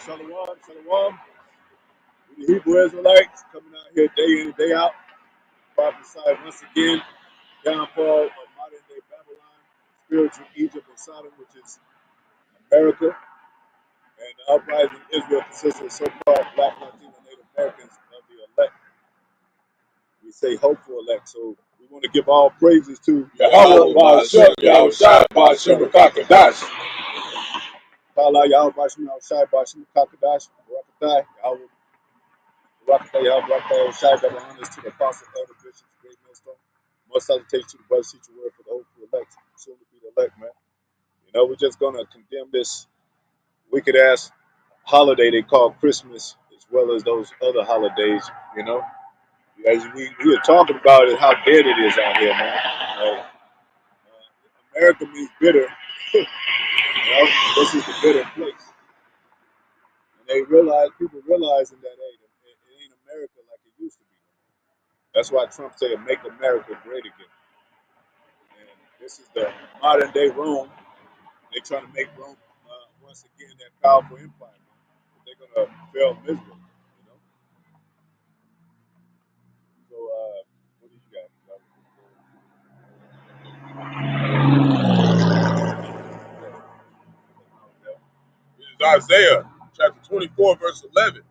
Shalom, shalom. We the Hebrew Israelites coming out here day in and day out, prophesy once again downfall of modern day Babylon, spiritual Egypt and Sodom, which is America, and the uprising of Israel consists of so-called Black, Latino, Native Americans of the elect. We say hopeful elect, so we want to give all praises to Yahawah, Bahasham, Yahawashi, Bahasham, Qadash. Halal, Yahawashi, Bahasham, Qadash, Rawchaa, Yahawah. Rawchaa, Yahawashi, double honors to the apostle, elder, bishops, great millstone. Most salutations to the brothers, teach your word for the hopeful elect, soon to be the elect, man. You know, we're just gonna condemn this wicked ass holiday they call Christmas, as well as those other holidays. You know, as we are talking about it, how dead it is out here, man. America means bitter. You know, this is the bitter place, and people realizing that hey, it ain't America like it used to be. That's why Trump said, "Make America great again." And this is the modern day Rome. They're trying to make Rome once again that powerful empire. But they're gonna fail miserably, you know. So, what do you got? This is Isaiah chapter 24, verse 11.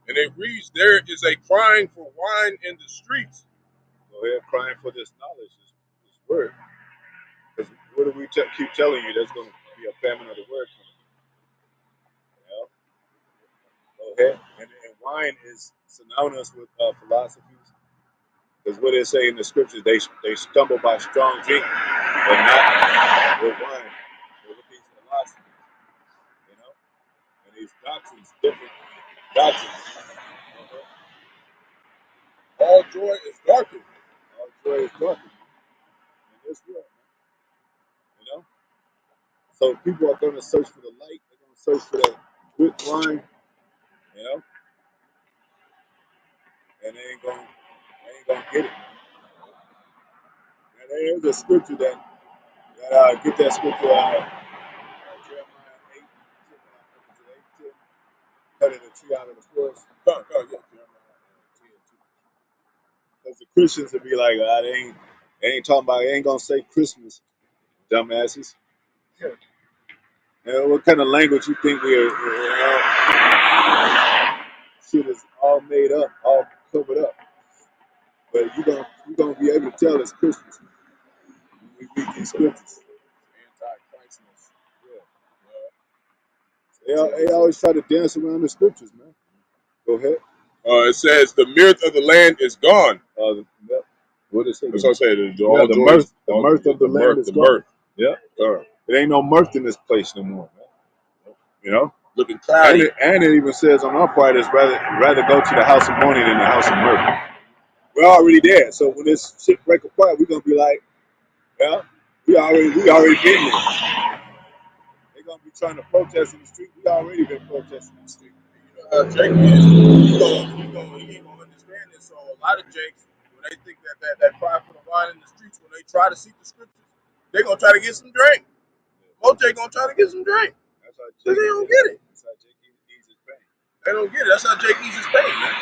And it reads, there is a crying for wine in the streets. Go ahead, crying for this knowledge, this word. Because what do we keep telling you? There's going to be a famine of the word coming. You know? Go ahead. And wine is synonymous with philosophies. Because what they say in the scriptures, they stumble by strong drink, but not with wine. Or with these philosophies, you know? And these doctrines, different doctrines. All joy is darkened. All joy is darkened in this world, you know? So people are going to search for the light. They're going to search for that good wine, you know? And they ain't gonna get it. And there is a scripture that get that scripture Jeremiah 8, 10, cutting the tree out of the forest. Jeremiah 10:2. Because the Christians would be like, they ain't talking about, they ain't gonna say Christmas, dumbasses. Yeah. And what kind of language you think we're shit is all made up, all covered up. But you're gonna be able to tell it's Christmas when we read these scriptures. Anti-Christmas. Yeah. They always try to dance around the scriptures, man. Go ahead. It says the mirth of the land is gone. What is it? That's what I say. The mirth of the land is gone. Yeah. It ain't no mirth in this place no more, man. You know? Looking cloudy. And it even says on our part is rather go to the house of mourning than the house of mirth. We're already there. So when this shit break apart, we're gonna be like, yeah, we already been there. They're gonna be trying to protest in the street. We already been protesting in the street. Jake is, he ain't gonna understand this. So a lot of Jakes, when they think that cry for the wine in the streets, when they try to seek the scriptures, they're gonna try to get some drink. Most Jake gonna try to get some drink. That's how Jake, they don't get it. That's how Jake eases pain. They don't get it. That's how Jake eases pain, man.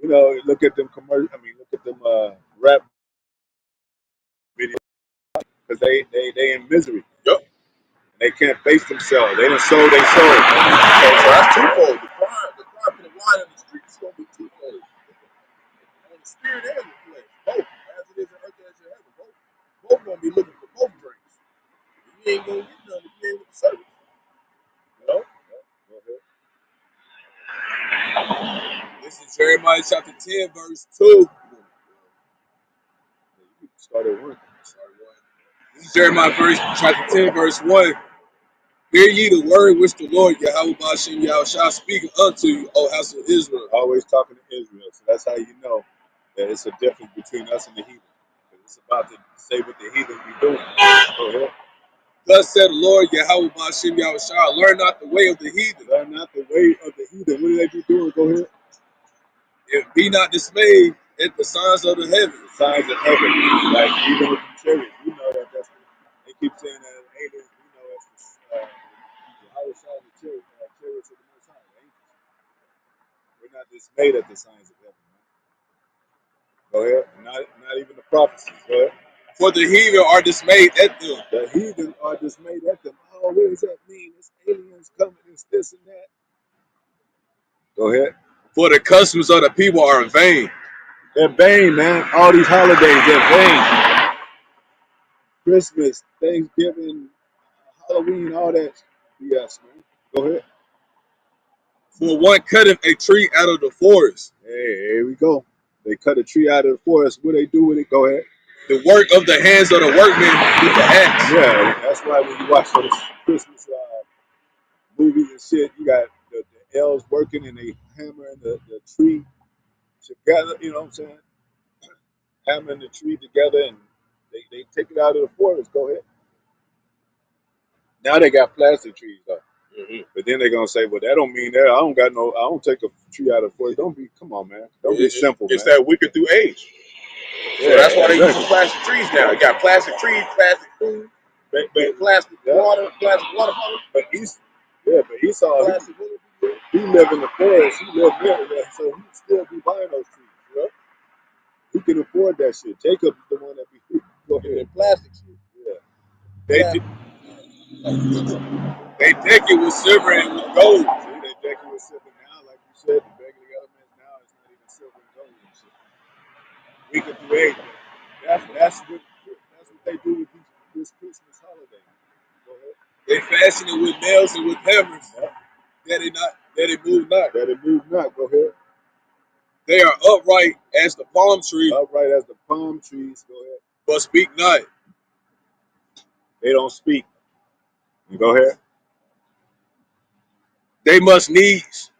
You know, look at them look at them rap videos because they in misery. Yep. They can't face themselves. They done sold their soul. So that's twofold. The cry for the wine in the streets is gonna be twofold. On the spirit and the flesh. Both. As it is in earth, as in heaven. Both gonna be looking for both drinks. You ain't gonna get none if you ain't with the service. You know? This is Jeremiah chapter 10, verse 2. Started one. This is Jeremiah chapter 10, verse 1. Hear ye the word which the Lord Yahawah Bahasham Yahawashi speak unto you, O house of Israel. Always talking to Israel. So that's how you know that it's a difference between us and the heathen. It's about to say what the heathen be doing. Go ahead. Thus said the Lord Yahawah Bahasham Yahawashi, learn not the way of the heathen. Learn not the way of the heathen. What do they be doing? Go ahead. And be not dismayed at the signs of the heaven. The signs of heaven. Like even with the chariots, we know that they keep saying that aliens, we know that's made at the signs of heaven. Go ahead. Not even the prophecies. Go ahead. For the heathen are dismayed at them. The heathen are dismayed at them. Oh, what does that mean? It's aliens coming. It's this and that. Go ahead. For the customs of the people are vain. They're vain, man. All these holidays, they're vain. Christmas, Thanksgiving, Halloween, all that BS, man. Go ahead. For one cutteth a tree out of the forest. Hey, here we go. They cut a tree out of the forest. What they do with it? Go ahead. The work of the hands of the workmen with the axe. Yeah, that's why when you watch those Christmas movies and shit, you got the elves working and they hammering the tree together. You know what I'm saying? Hammering the tree together and they take it out of the forest. Go ahead. Now they got plastic trees though. Mm-hmm. But then they're gonna say, well, that don't mean that. I don't take a tree out of the forest. Don't be, come on, man. Don't be simple, it's man. that wicked through age. So Yeah, that's why they exactly. use plastic trees now. You got plastic trees, plastic food, but plastic water, plastic water bottle. But Esau, he lived in the forest. He lived there, so he still be buying those trees. You know? He can afford that shit. Jacob is the one that be go ahead. Plastic shit. Yeah. They deck it with silver and with gold. See, they deck it with silver now, like you said, the regular elements now it's not even silver and gold and shit. We could do eight. That's what they do with this Christmas holiday. Go ahead. They fashion it with nails and with hammers. Yep. That it move not. That it move not. Go ahead. They are upright as the palm tree. Upright as the palm trees. Go ahead. But speak not. They don't speak. You go ahead. They must needs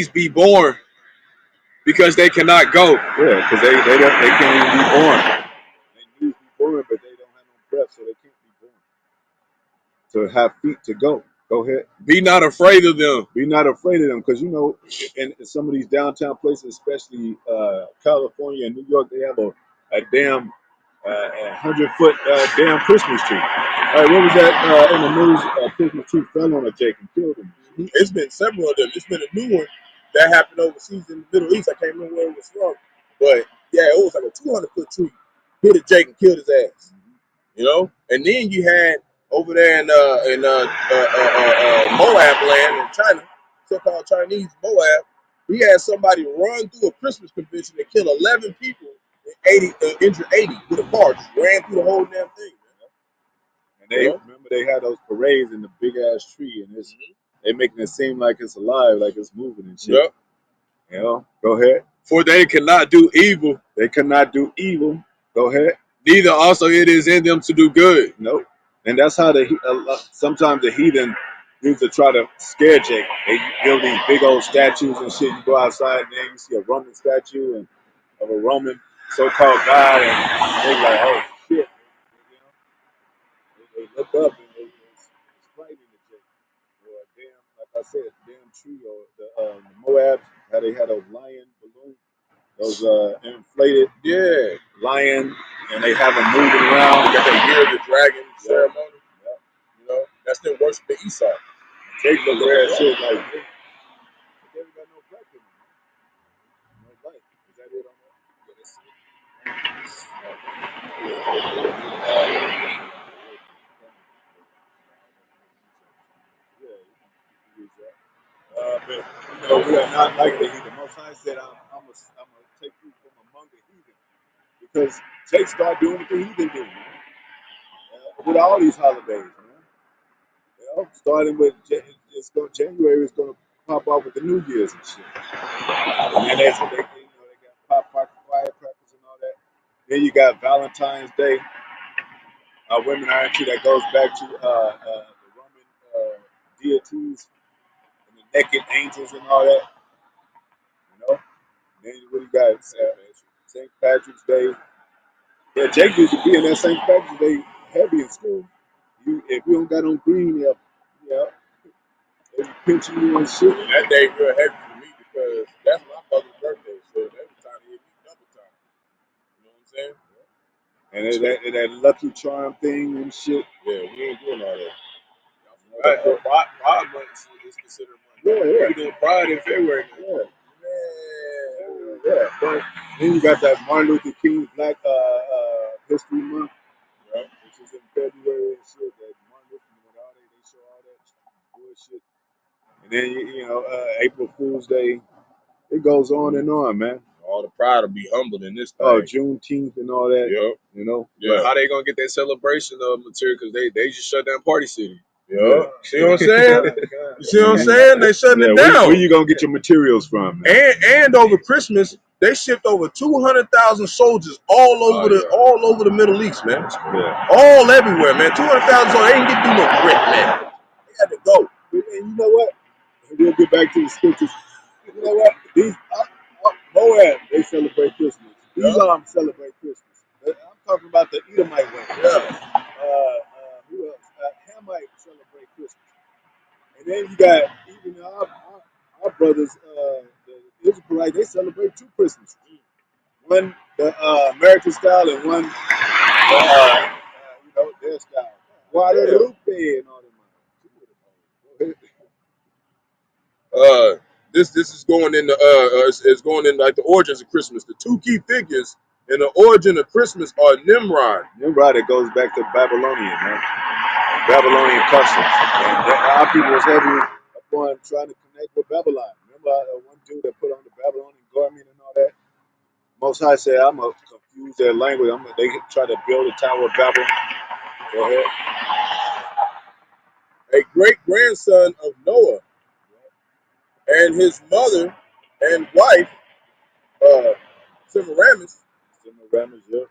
be born because they cannot go. Yeah, because they can't even be born. They need to be born, but they don't have no breath, so they can't be born. To have feet to go. Go ahead. Be not afraid of them. Be not afraid of them, because you know, in some of these downtown places, especially California and New York, they have a damn 100-foot damn Christmas tree. All right, what was that in the news? Christmas tree fell on a Jake and killed him. It's been several of them. It's been a new one that happened overseas in the Middle East. I can't remember where it was from, but yeah, it was like a 200-foot tree. Hit a Jake and killed his ass. You know, and then you had over there in Moab land in China, so-called Chinese Moab. He had somebody run through a Christmas convention and kill 11 people and injured 80 with a car. Just ran through the whole damn thing. And they remember they had those parades in the big ass tree, and they making it seem like it's alive, like it's moving and shit. Yep. You know, go ahead. For they cannot do evil. They cannot do evil. Go ahead. Neither also it is in them to do good. Nope. And that's how sometimes the heathen used to try to scare Jake. They build these big old statues and shit. You go outside and then you see a Roman statue and of a Roman so-called god, and they like, oh shit. You know? They look up and it's frightening to Jake. Or a damn, like I said, damn tree, or the Moab, how they had those lion balloons. Those inflated lion, and they have them moving around. They got that year of the dragon ceremony. Yep. You know, that's them worshiping Esau. They look at that shit like, hey, they ain't got no black in them. No light. Is that it on that? Yeah, that's it. Yeah, you can use that. But you know, we are not like the heathen. Most High said, I'm gonna take you from among the heathen, because Jake start doing what the heathen do, man. With all these holidays, man. You know, starting with January is gonna pop off with the New Year's and shit. And then they got firecrackers and all that. Then you got Valentine's Day. Women are into that, goes back to the Roman deities and the naked angels and all that. You know. Then what you got? St. Patrick's Day. Yeah, Jake used to be in that St. Patrick's Day heavy in school. If you don't got on green, yeah, they be pinching you and shit. And that day real heavy for me because that's my mother's birthday, so every time it hit me double time. You know what I'm saying? And that Lucky Charm thing and shit. Yeah, we ain't doing all that. Pride month is considered one. Yeah. We doing Pride in February. Yeah. Yeah. But then you got that Martin Luther King Black History Month, right? Which is in February and shit. That Martin Luther King, all they show all that bullshit. And then April Fool's Day. It goes on and on, man. All the pride will be humbled in this thing. Oh, Juneteenth and all that. Yep. You know. Yeah. How they gonna get that celebration material? Because they just shut down Party City. Yeah. See what I'm saying? You see what I'm saying? They shutting it down. Where you gonna get your materials from, man? And over Christmas, they shipped over 200,000 soldiers all over the Middle East, man. Yeah. All everywhere, man. 200,000 soldiers. They ain't get to do no grit, man. They had to go. And you know what? We'll get back to the scriptures. You know what? These Moab, they celebrate Christmas. Elam celebrate Christmas. I'm talking about the Edomite way. Yeah. Who else? Hamite celebrate Christmas. And then you got even our brothers, the Israelites, they celebrate two Christmases. One the American style and one their style. Guadalupe and all them. This is going in the it's going in like the origins of Christmas. The two key figures in the origin of Christmas are Nimrod. Nimrod, it goes back to Babylonian, man. Babylonian customs. And our people was heavy upon trying to connect with Babylon. Remember one dude that put on the Babylonian garment and all that? Most High said, I'm going to confuse their language. They try to build a Tower of Babel. Go ahead. A great-grandson of Noah and his mother and wife, Semiramis, Yep.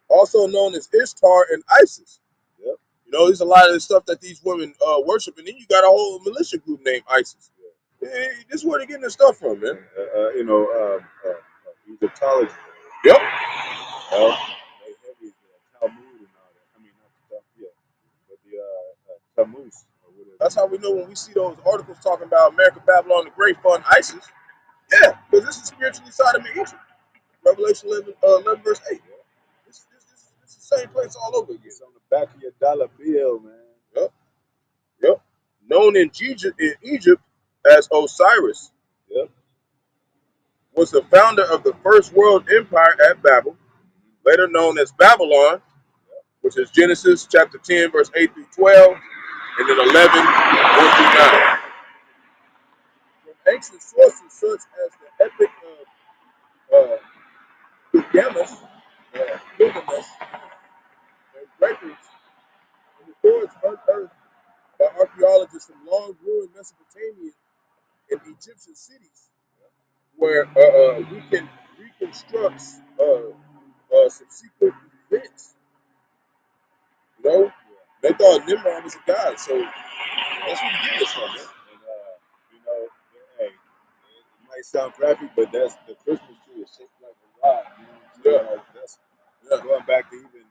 also known as Ishtar and Isis. Yep. You know, there's a lot of the stuff that these women worship, and then you got a whole militia group named ISIS. Hey, this is where they're getting their stuff from, man. Egyptology. Yep. They heavy Talmud and all that. I mean, not the but the Tammuz. That's how we know when we see those articles talking about America, Babylon, the Great Fund, ISIS. Yeah, because this is spiritually Sodom and Egypt. Revelation 11 verse 8. This is the same place all over again. It's on the back of your dollar bill, man. Yep. Known in Egypt as Osiris. Yep. Was the founder of the first world empire at Babel, later known as Babylon, which is Genesis chapter 10, verse 8 through 12, and then 11, 1 through 9. From ancient sources such as the epic of Gilgamesh, and records and records unearthed by archaeologists from long-ruined Mesopotamian and Egyptian cities, where we can reconstruct subsequent events. You know, they thought Nimrod was a god, so that's where you get this from, man. And hey, it might sound graphic, but that's the Christmas tree is shaped like a rod. You know what I'm saying? Like, that's going back to even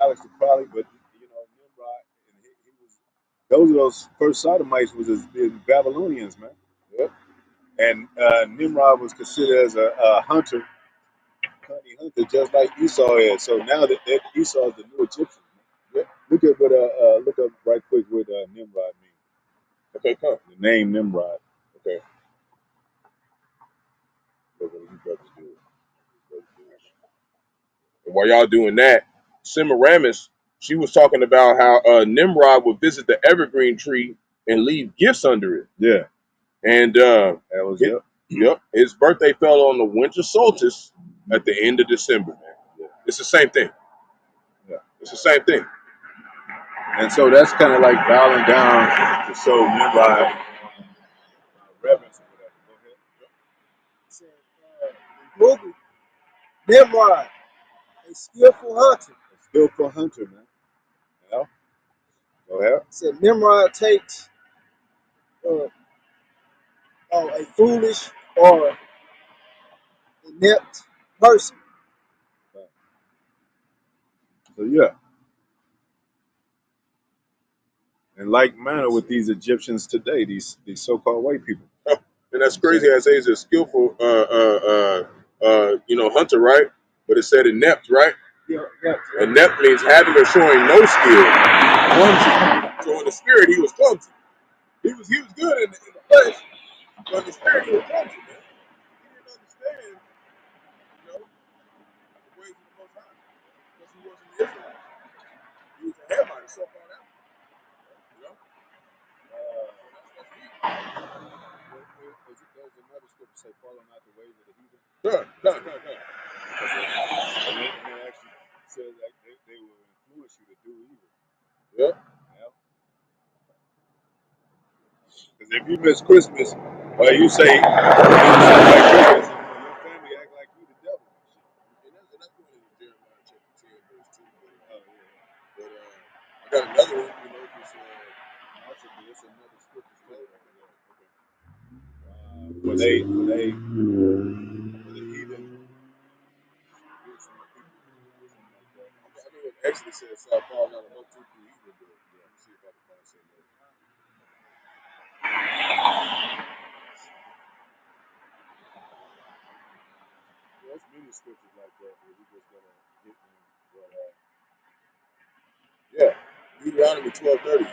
Alex the Probably, but Nimrod, and he was those first Sodomites was the Babylonians, man. Yep. And Nimrod was considered as a hunter, just like Esau is. So now that Esau is the new Egyptian. Yep. Look up right quick what Nimrod means. Okay, come. The name Nimrod. Okay. And while y'all doing that, Semiramis, she was talking about how Nimrod would visit the evergreen tree and leave gifts under it. Yeah. And that was it. Yep. His birthday fell on the winter solstice at the end of December, man. Yeah. It's the same thing. Yeah. It's the same thing. And so that's kind of like bowing down to show Nimrod reverence or whatever. Go ahead. Yep. Movie, Nimrod, a skillful hunter. A skillful hunter, man. Yeah. Go ahead. Said Nimrod takes a foolish or inept person. So yeah. In like manner with these Egyptians today, these so-called white people. And that's crazy. I say he's a skillful, hunter, right? But it said inept, right? Yeah. Inept means having or showing no skill. Clumsy. So in the spirit, he was clumsy. He was good in the flesh, but in the spirit, he was clumsy, man. He didn't say follow not the ways of the heathen? No. And it actually says that they will influence you to do evil. Yeah. Yeah. Because if you miss Christmas, or you say you celebrate Christmas, your family act like you the devil. And that's going into Jeremiah chapter 10, verse 2. But I got another one, because it's another scripture. For the heathen. I know it actually says fall not among two through evil, but let's see if I can find something else. There's many scriptures like that where we just gotta get them. But yeah, Deuteronomy 12:30. I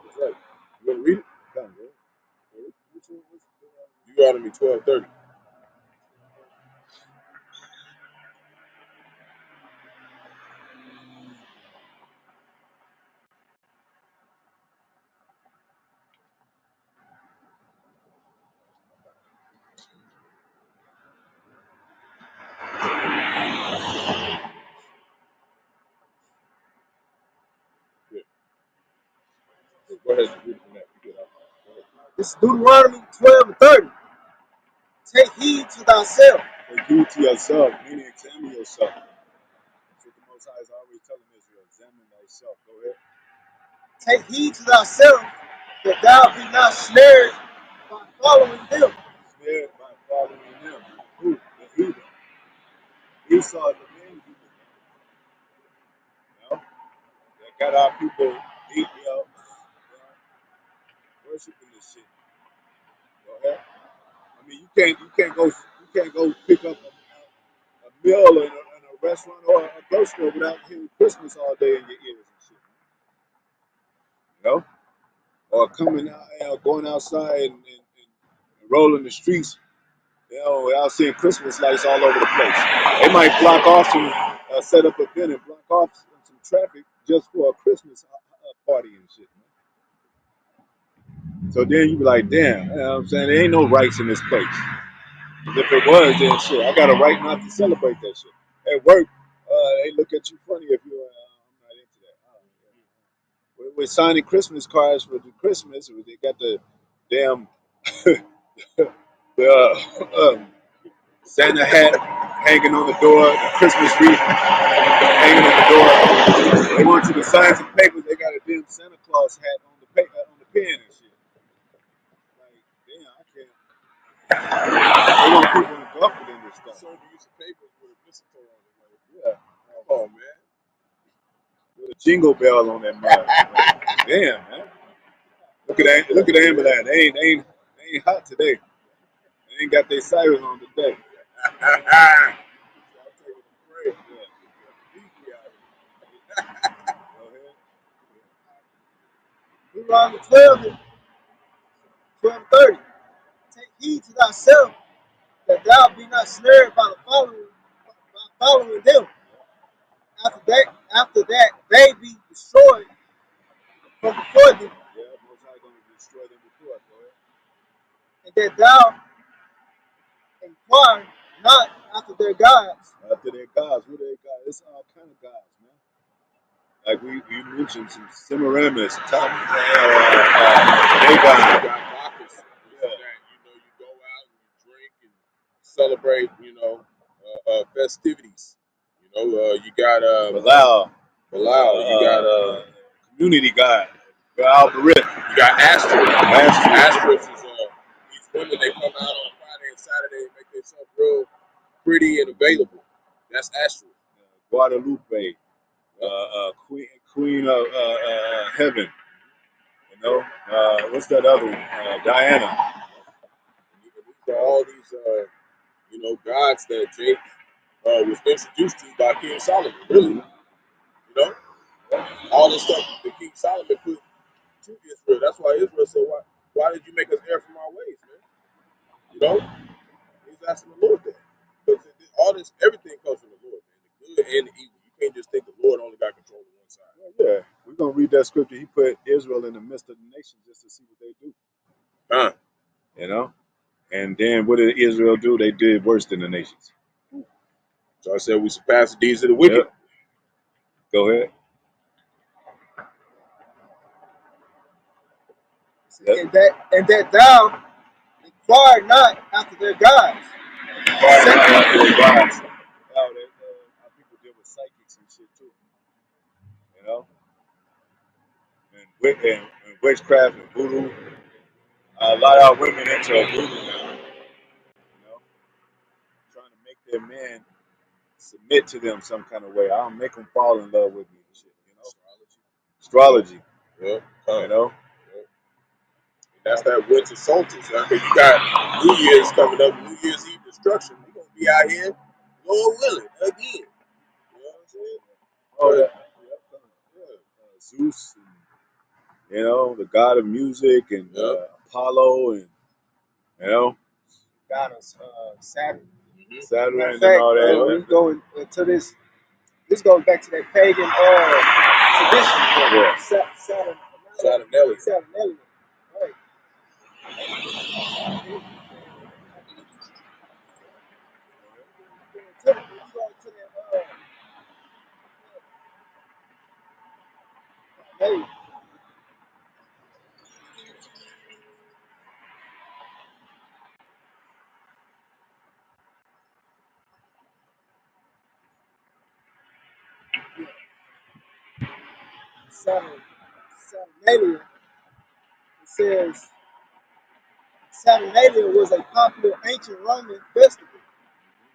can tell you. You want to read it? come, bro. Deuteronomy 12:30. Go ahead and read from that. You get out. This is Deuteronomy 12:30. Take heed to thyself. Take heed to yourself, meaning examine yourself. That's what the Most High is always telling Israel. Examine thyself. Go ahead. Take heed to thyself that thou be not snared by following them. Snared by following them. Who? The heathen. Esau is the main heathen. You know? They got our people worshiping this shit. Go ahead. I mean, you can't go pick up a meal in a restaurant or a grocery store without hearing Christmas all day in your ears and shit. You know? Or coming out, going outside and rolling the streets, without seeing Christmas lights all over the place. They might block off some, set up a bin and block off some traffic just for a Christmas party and shit. So then you be like, damn, you know what I'm saying? There ain't no rights in this place. If it was, then shit, I got a right not to celebrate that shit. At work, they look at you funny if you're, I'm not into that. We're signing Christmas cards for the Christmas. They got the damn the Santa hat hanging on the door, the Christmas wreath hanging on the door. They want you to sign some papers. They got a damn Santa Claus hat on the pen and shit. Like, damn, I can't. They want people engulfed in this stuff. So you use some papers with a mistletoe on it. Like, Yeah, come on, man. with a jingle bell on that mug. Like, damn, man. Look at the ambulance. They ain't hot today. They ain't got their sirens on today. I'll take it a break. Go ahead. Deuteronomy 12:30. Take heed to thyself that thou be not snared by following them. After that, they be destroyed from before thee, Yeah, Most High gonna destroy them before us. Go ahead. and that thou inquire not after their gods. After their gods, who their gods? It's all kind of gods, man. Like we mentioned some Semiramis, Tom, they You got got Bacchus. yeah, You go out and you drink and celebrate, festivities. You got Halal, Halal. You got community god, Barak. you got Asterisk. Asterisk is these women. They come out on Friday and Saturday and make themselves real pretty and available. That's Asterisk. Guadalupe, Queen of Heaven. You know, what's that other one? Diana. These are all these gods that Jake was introduced to by King Solomon. Really, all this stuff that King Solomon put to Israel. That's why Israel said, "Why did you make us err from our ways, man?" He's asking the Lord that because everything comes from the Lord, man. The good and the evil. You can't just think the Lord only got control of one side. Yeah, we're gonna read that scripture. He put Israel in the midst of the nations just to see what they do. Huh. You know, And then what did Israel do? They did worse than the nations. So I said we surpassed the deeds of the wicked. Yep. Go ahead. Yep. And that thou inquire not after their gods. Our people deal with psychics and shit too. You know, and witchcraft and voodoo. A lot of our women into voodoo now. You know, trying to make their man submit to them some kind of way. I'll make them fall in love with me and shit. You know, astrology. Yep. You know, That's that winter solstice. I mean, you got New Year's coming up, New Year's Eve destruction. We're gonna be out here, Lord willing, again. You know what I'm saying? oh yeah, Zeus, and, you know, the god of music, and Apollo, and you know, God of Saturn. Saturn, Matter of and fact, all that. when we go into this, this goes back to that pagan tradition. Saturnalia. Saturnalia. Right. We go to that, hey, Saturnalia. It says Saturnalia was a popular ancient Roman festival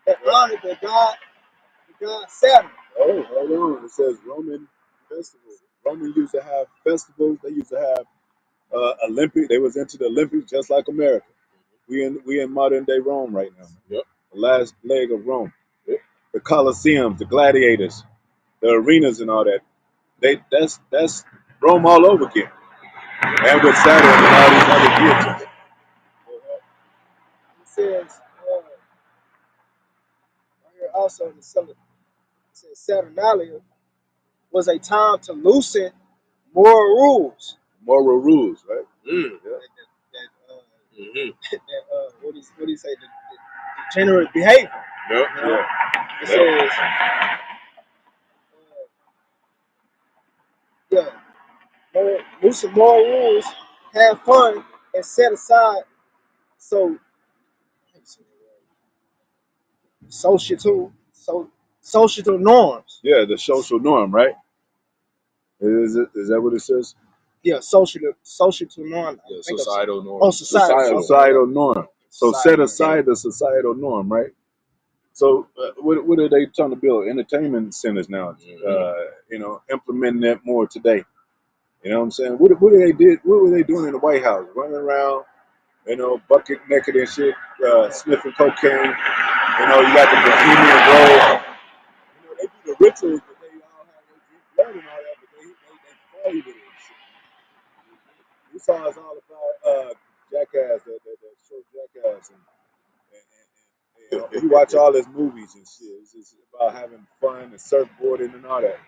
that honored the god Saturn. Oh, hold on. It says Roman festivals. Roman used to have festivals. They used to have Olympic. They was into the Olympics just like America. We in modern day Rome right now. Yep. The last leg of Rome. Yep. The Colosseums, the gladiators, the arenas, and all that. That's Rome all over again. And with Saturn and all these other deities. It says right here also in the syllabus, it says Saturnalia was a time to loosen moral rules. Moral rules, right? Mm. Yeah. What do you say? The degenerate behavior. Yep. You know? Yeah. It says, loosen moral rules, have fun, and set aside so societal norms. Yeah, the social norm, right? Is that what it says? Yeah, societal norm. Yeah, societal norm. Oh, societal. Societal norm. So set Societal. aside the societal norm, right? So what are they trying to build? Entertainment centers now. You know, implementing that more today. You know what I'm saying? What they did? What were they doing in the White House? Running around, you know, bucket naked and shit, sniffing cocaine. You know, you got the bohemian grove. You know, they do the rituals, but they all have they drink blood and all that, but they party with it and shit. We saw it's all about Jackass, the show Jackass, and you know, you watch all his movies and shit. It's just about having fun and surfboarding and all that.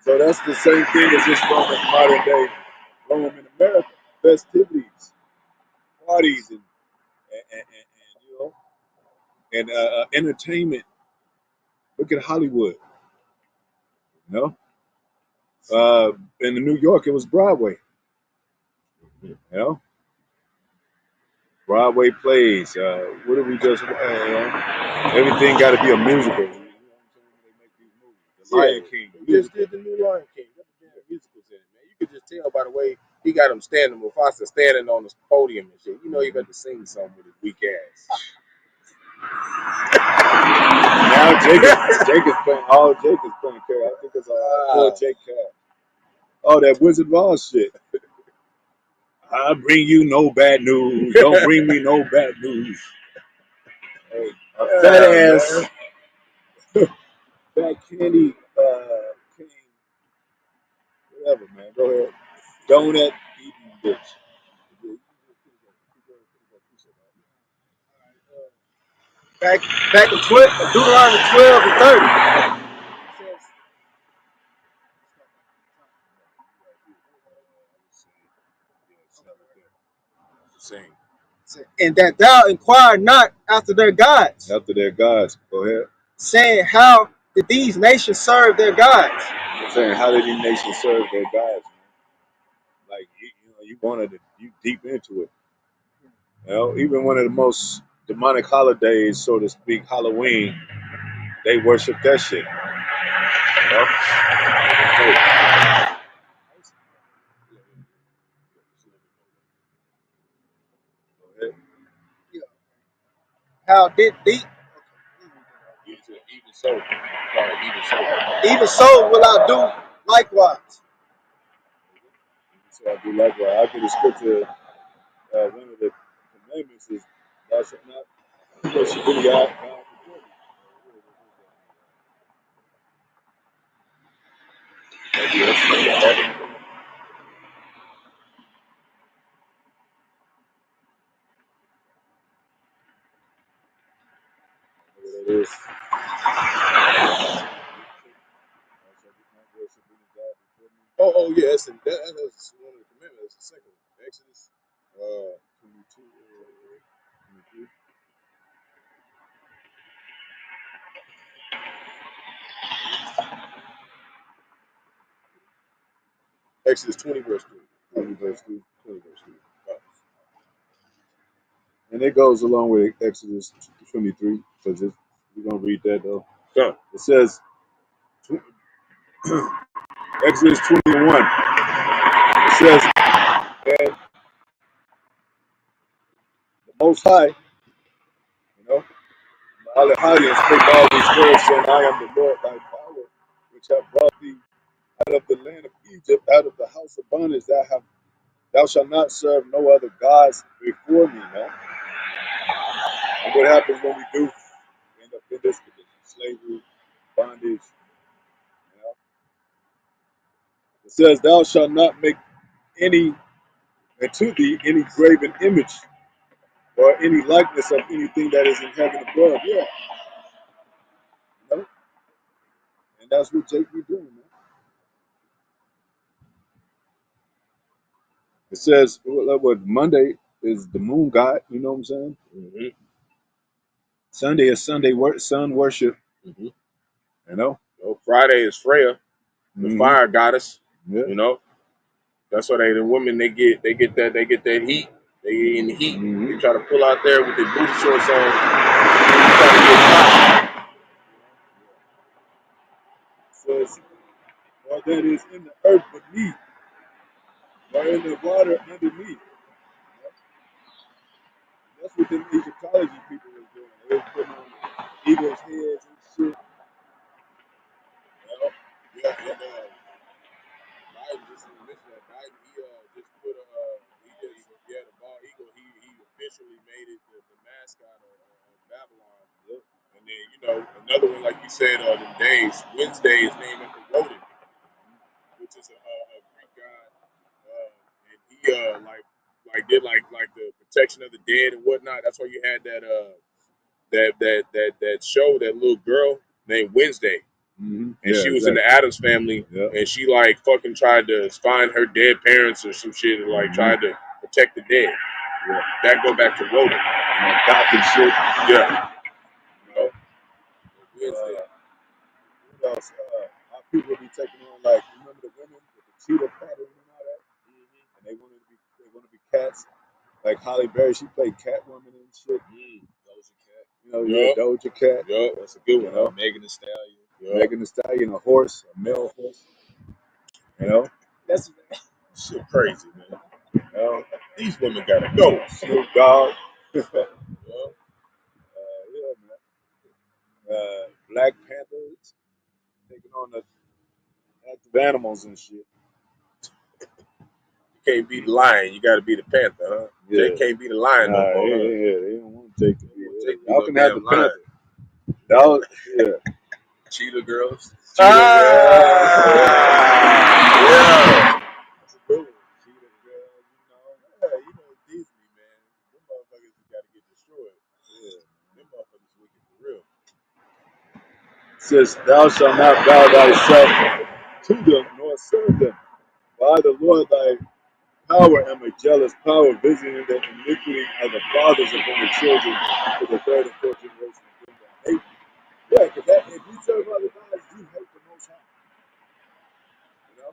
So that's the same thing as this Roman modern day Rome in America. Festivities, parties, and you know, and entertainment. Look at Hollywood. You know, in New York it was Broadway. You know, Broadway plays. What did we just? You know, everything got to be a musical. You know what I'm saying? When they make these movies, The Lion King. They just did the new Lion King. Got the damn musicals in it, man. You could just tell by the way he got him standing, Mufasa standing on the podium and shit. You know he got to sing something with his weak ass. Now Jake is playing. All Jake is playing character. I think it's a full Jake character. Oh, that Wizard of Oz shit. I bring you no bad news. Don't bring me no bad news. Hey, a fat ass, fat candy, king, whatever, man. Go ahead. Donut eating bitch. Back in Deuteronomy 12 and 30. It says, Sing. And that thou inquire not after their gods, after their gods. Go ahead. saying, how did these nations serve their gods? Saying, how did these nations serve their gods? Like, you wanted to, you deep into it. Even one of the most demonic holidays, so to speak, Halloween, they worship that shit. So, How did thee? Even so, even so. Even so will I do likewise. so I do likewise. I get the scripture. One of the commandments is thou shalt not worship any God before me. What it is. Oh yeah, that's one of the commandments. That's the second one. Exodus 22. 22. Exodus 20 verse 3. 20 verse 2. 20 verse 2. And it goes along with Exodus 23, because we're going to read that though. Yeah. It says, Exodus 21, it says, and the Most High, Alahadi, and spake all these words, saying, I am the Lord thy power, which have brought thee out of the land of Egypt, out of the house of bondage. Thou shalt not serve no other gods before me, man. And what happens when we do end up in this condition? Slavery, bondage. It says, thou shalt not make any to thee any graven image or any likeness of anything that is in heaven above. Yeah. And that's what Jake be doing, man. It says what Monday is the moon god, you know what I'm saying? Mm-hmm. Sunday is sun worship. Mm-hmm. Friday is Freya, the fire goddess. Yeah. That's why the women they get that heat. They in the heat. They try to pull out there with their booty shorts on. Try to get hot. It says, or that is in the earth beneath, or in the water underneath. That's what the Egyptology people was doing. They was putting on eagles' heads and shit. Biden just mentioned that Biden just put the bald eagle he officially made it the mascot of Babylon. Yep. And then another one like you said the days Wednesday is named after Woden, which is a Greek god, and he like the protection of the dead and whatnot. That's why you had that show, that little girl named Wednesday. Mm-hmm. And she was in the Addams family, and she like fucking tried to find her dead parents or some shit, and like tried to protect the dead. Yeah. That go back to Woden. Gothic shit. Yeah. Wednesday. What else? Our people be taking on, like, remember the women with the cheetah pattern and all that? Mm-hmm. And they want to be cats. Like Halle Berry, she played Catwoman and shit. Doja Cat. Doja Cat. Yup, that's a good one. Megan Thee Stallion. Megan Thee Stallion, a horse, a male horse. That's shit crazy, man. These women gotta go. Snoop Dogg. Black Panthers taking on the active animals and shit. You can't be the lion, you gotta be the panther, huh? Yeah. They can't be the lion no more. Yeah, they don't want to take the y'all can have the panther. Cheetah girls. Yeah. That's a good one. Cheetah girls, Disney, man. Them motherfuckers just gotta get destroyed. Yeah. Them motherfuckers wicked for real. Says, thou shalt not bow thyself to them nor serve them. For I, the Lord thy power am a jealous power, visiting the iniquity of the fathers upon the children to the third and fourth generation of them that hate. Yeah, because if you serve other gods, you hate the Most High. You know,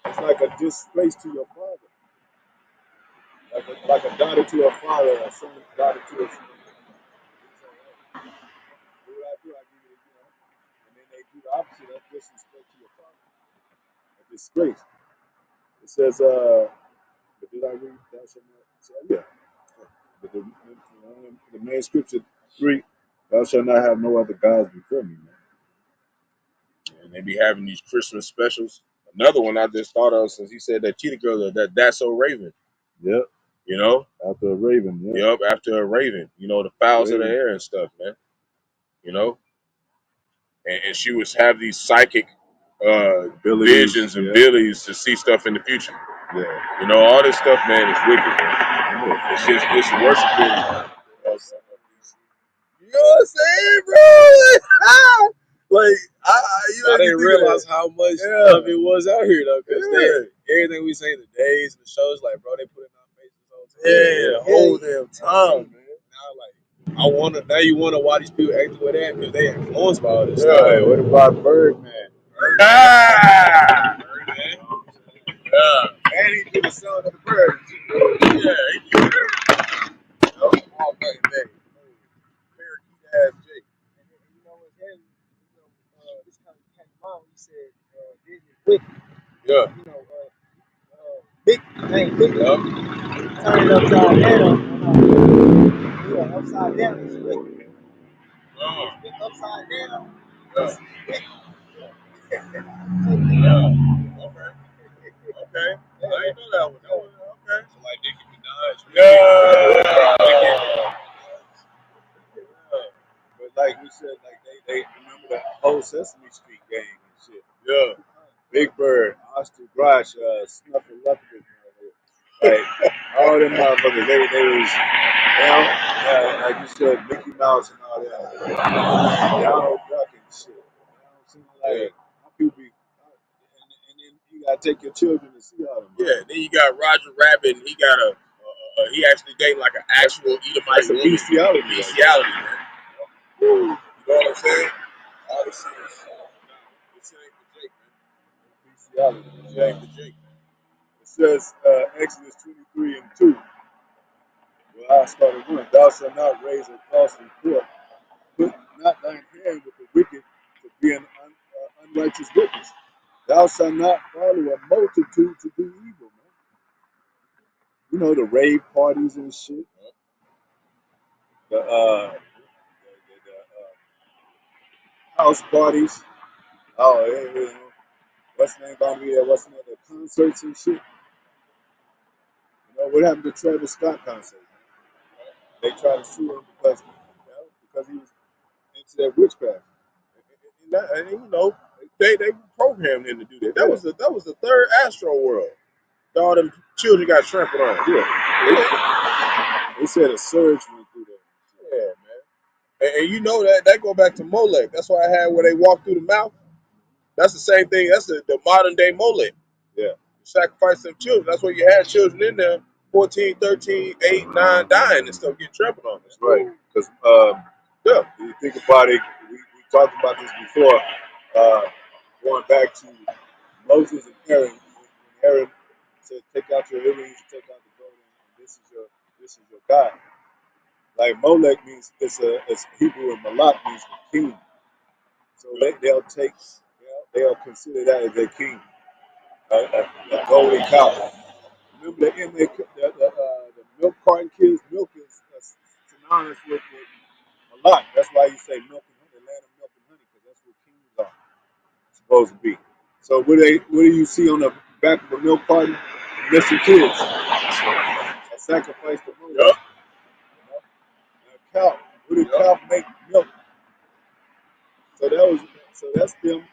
it's like a disgrace to your father, like a daughter to a father, a son, daughter to a son. Do what I do, I give you, you know. And then they do the opposite. That's disrespect to your father. A disgrace. It says, but did I read that? So, yeah. But the main scripture 3, thou shalt not have no other gods before me, man. And they be having these Christmas specials. Another one I just thought of since he said that Cheetah Girl, that's so Raven. Yep. You know? After a raven, yeah. Yep, after a Raven. You know, the fowls of the Raven. air and stuff, man. You know? And she would have these psychic visions and abilities to see stuff in the future. Yeah. You know, all this stuff, man, is wicked, man. Yeah. It's worshiping. You know what I'm saying, bro? Like, I didn't realize how much of it was out here, though, because everything we say, the days and the shows, like, bro, they put it in our faces all the time. Yeah, whole damn time, man. Now you wanna why these people acting with that because they influenced by all this stuff. Right. What about Birdman? Ah! And he did the sound of the bird. Yeah, he did. All back in the day. Parakeet ass Jake. And then, you know what's heavy? This kind of came out. He said Disney's wicked. Yeah. You know, big ain't big. Turn it upside down. Yeah, upside down is wicked. The upside down is wicked. Okay. I didn't know that one. Okay. So like Nicki Minaj. Yeah. But like we said, like they remember the whole Sesame Street gang and shit. Yeah. Big Bird, Oscar Grosh, Snuffleupagus, like all them motherfuckers. They was, you know, like you said, Mickey Mouse and all that. Donald Duck and shit. You know what I'm saying? Like how people be, and then you gotta take your children to see all them. Yeah. Then you got Roger Rabbit, and he got he actually dated like an actual Edomite That's a woman. bestiality. Bestiality, man. You know what I'm saying? All this shit is this ain't for Jake, man. Bestiality. This ain't for Jake, man. It says Exodus 23 and 2. Well, I started 1. Thou shalt not raise a false report. Put not thine hand with the wicked to be an unrighteous witness. Thou shalt not follow a multitude to do evil, man. You know, the rave parties and shit. The house parties. Oh, yeah. What's the name gonna be there? What's the name? The concerts and shit. You know, what happened to Travis Scott concert? They tried to sue him because he was into that witchcraft. And you know, they programmed him to do that. That was the third Astro World. All them children got trampled on. Yeah. They said a surge went through there. Yeah, man. And you know that go back to Molech. That's why I had where they walk through the mouth. That's the same thing. That's the modern day Molech. Yeah. Sacrifice them children. That's why you had children in there, 14, 13, 8, 9, dying and stuff, getting trampled on. That's right. Because yeah, you think about it, we talked about this before. Going back to Moses and Aaron, when Aaron said, "Take out your earrings, take out the gold, and this is your God." Like Molech means it's Hebrew, and Malak means the king. So they'll consider that as their king, a golden cow. Remember the milk carton kids, milk is synonymous with Malak. That's why you say milk and honey, land of milk and honey, because that's what kings are supposed to be. So what do you see on the back of the milk carton? Missing kids. A sacrifice to Molech. Yep. A cow. What did cow make milk? So that's them.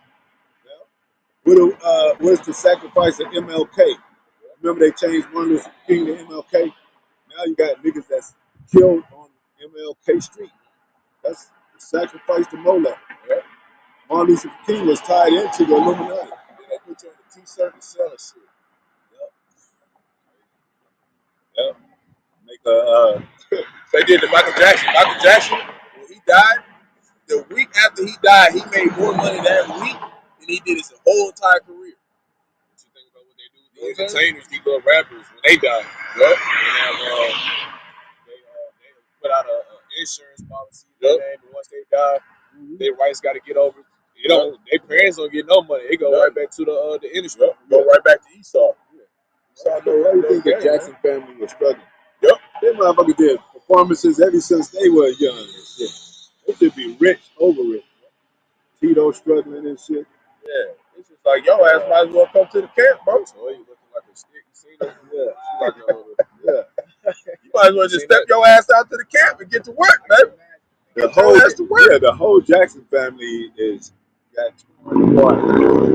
What's the sacrifice of MLK? Remember they changed Martin Luther King to MLK? Now you got niggas that's killed on MLK Street. That's the sacrifice to Molech. Yeah. Martin Luther King was tied into the Illuminati. They put you on the t-shirt and sell shit. Yeah. Make a They did to Michael Jackson. Michael Jackson, when he died, the week after he died, he made more money that week than he did his whole entire career. What you think about what they do with the entertainers, these little rappers, when they die? Yep. They put out a insurance policy. Yep. And once they die, their rights got to get over. You know, their parents don't get no money. They go right back to the industry. Go right back to Esau. So why do you think the Jackson family was struggling? Yep. They motherfuckers did performances ever since they were young and shit. They should be rich, over rich. Tito struggling and shit. Yeah. It's just like, yo, ass might as well come to the camp, bro. So you looking like a stick. You see that? Yeah. Like yeah. You might as well just step your ass out to the camp and get to work, baby. The whole Jackson family is got torn apart.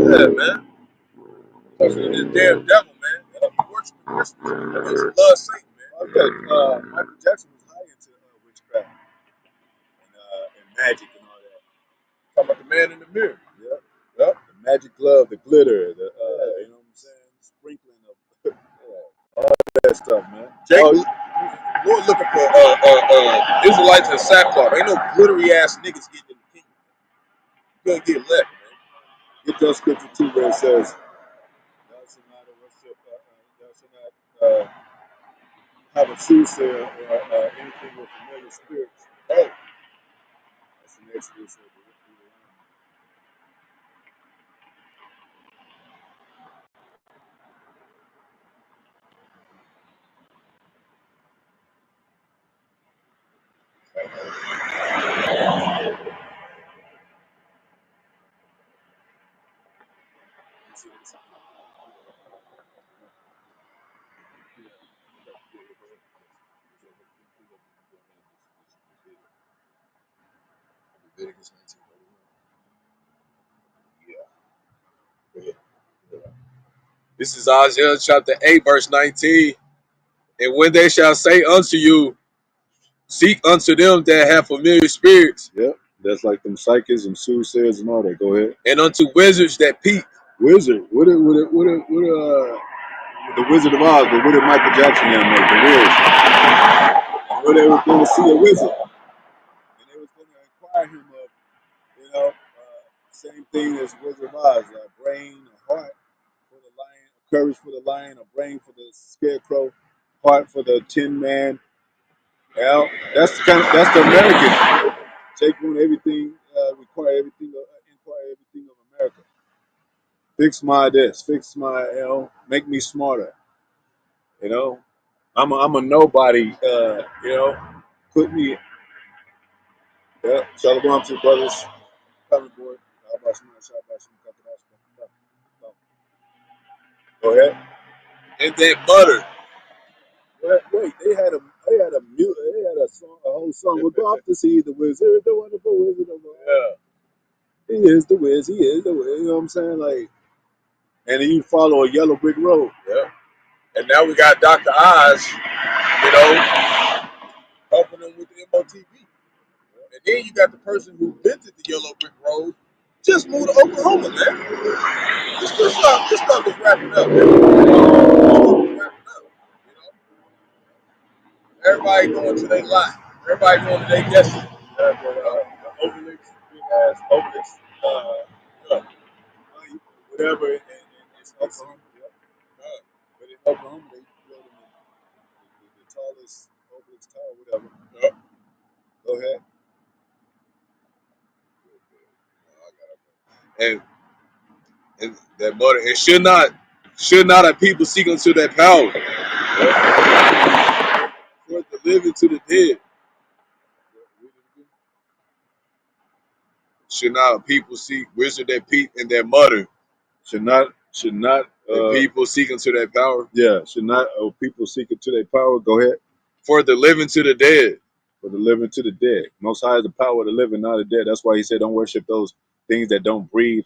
Yeah, man. Especially this damn devil, man. He worshiping Christmas. He love Satan, man. Michael Jackson was high into witchcraft and magic and all that. Talking about the man in the mirror. Yep. Yep. The magic glove, the glitter, the you know what I'm saying, sprinkling of all that stuff, man. Jake, Lord looking for Israelites in sackcloth. Ain't no glittery ass niggas getting in the kingdom. You gonna get left, man. Get that scripture too where it says, "Thou shalt not worship, thou shalt not have a soothsayer or anything with familiar spirits." Oh, that's the next verse. Leviticus 19. Yeah. This is Isaiah chapter 8, verse 19. And when they shall say unto you, seek unto them that have familiar spirits. Yep, that's like them psychics and soothsayers and all that. Go ahead. And unto wizards that peep. Wizard? What the Wizard of Oz? But what did Michael Jackson have make? The Wiz. Where they were going to see a wizard, and they was going to inquire him of, same thing as Wizard of Oz: a brain, a heart for the lion, courage for the lion, a brain for the scarecrow, heart for the Tin Man. Well, that's the American. Take on everything, inquire everything of America. Fix my this, fix my, make me smarter. You know, I'm a nobody. Put me. Yeah, shalom to the brothers. Coming board. Go ahead. And that butter. Wait, they had a song, a whole song. We'll go off to see the wizard, the wonderful wizard of Oz. Yeah. He is the wiz. He is the wiz. You know what I'm saying? Like, and then you follow a yellow brick road. Yeah. And now we got Dr. Oz, helping them with the MOTV. And then you got the person who invented the yellow brick road just moved to Oklahoma, man. This stuff is wrapping up, man. Everybody going to their life. Everybody going to their destiny. The Obelix, big ass Obelix, whatever, and it's Oklahoma. Yep. But in Oklahoma, they built the tallest Obelix tower, whatever. Yep. Go ahead. And that butter. It should not have people seek unto that power. For the living to the dead. Should not people seek wizard that peep and that mutter. Should not people seek unto that power. Yeah, should not people seek unto their power. Go ahead. For the living to the dead. For the living to the dead. Most High is the power of the living, not the dead. That's why he said don't worship those things that don't breathe,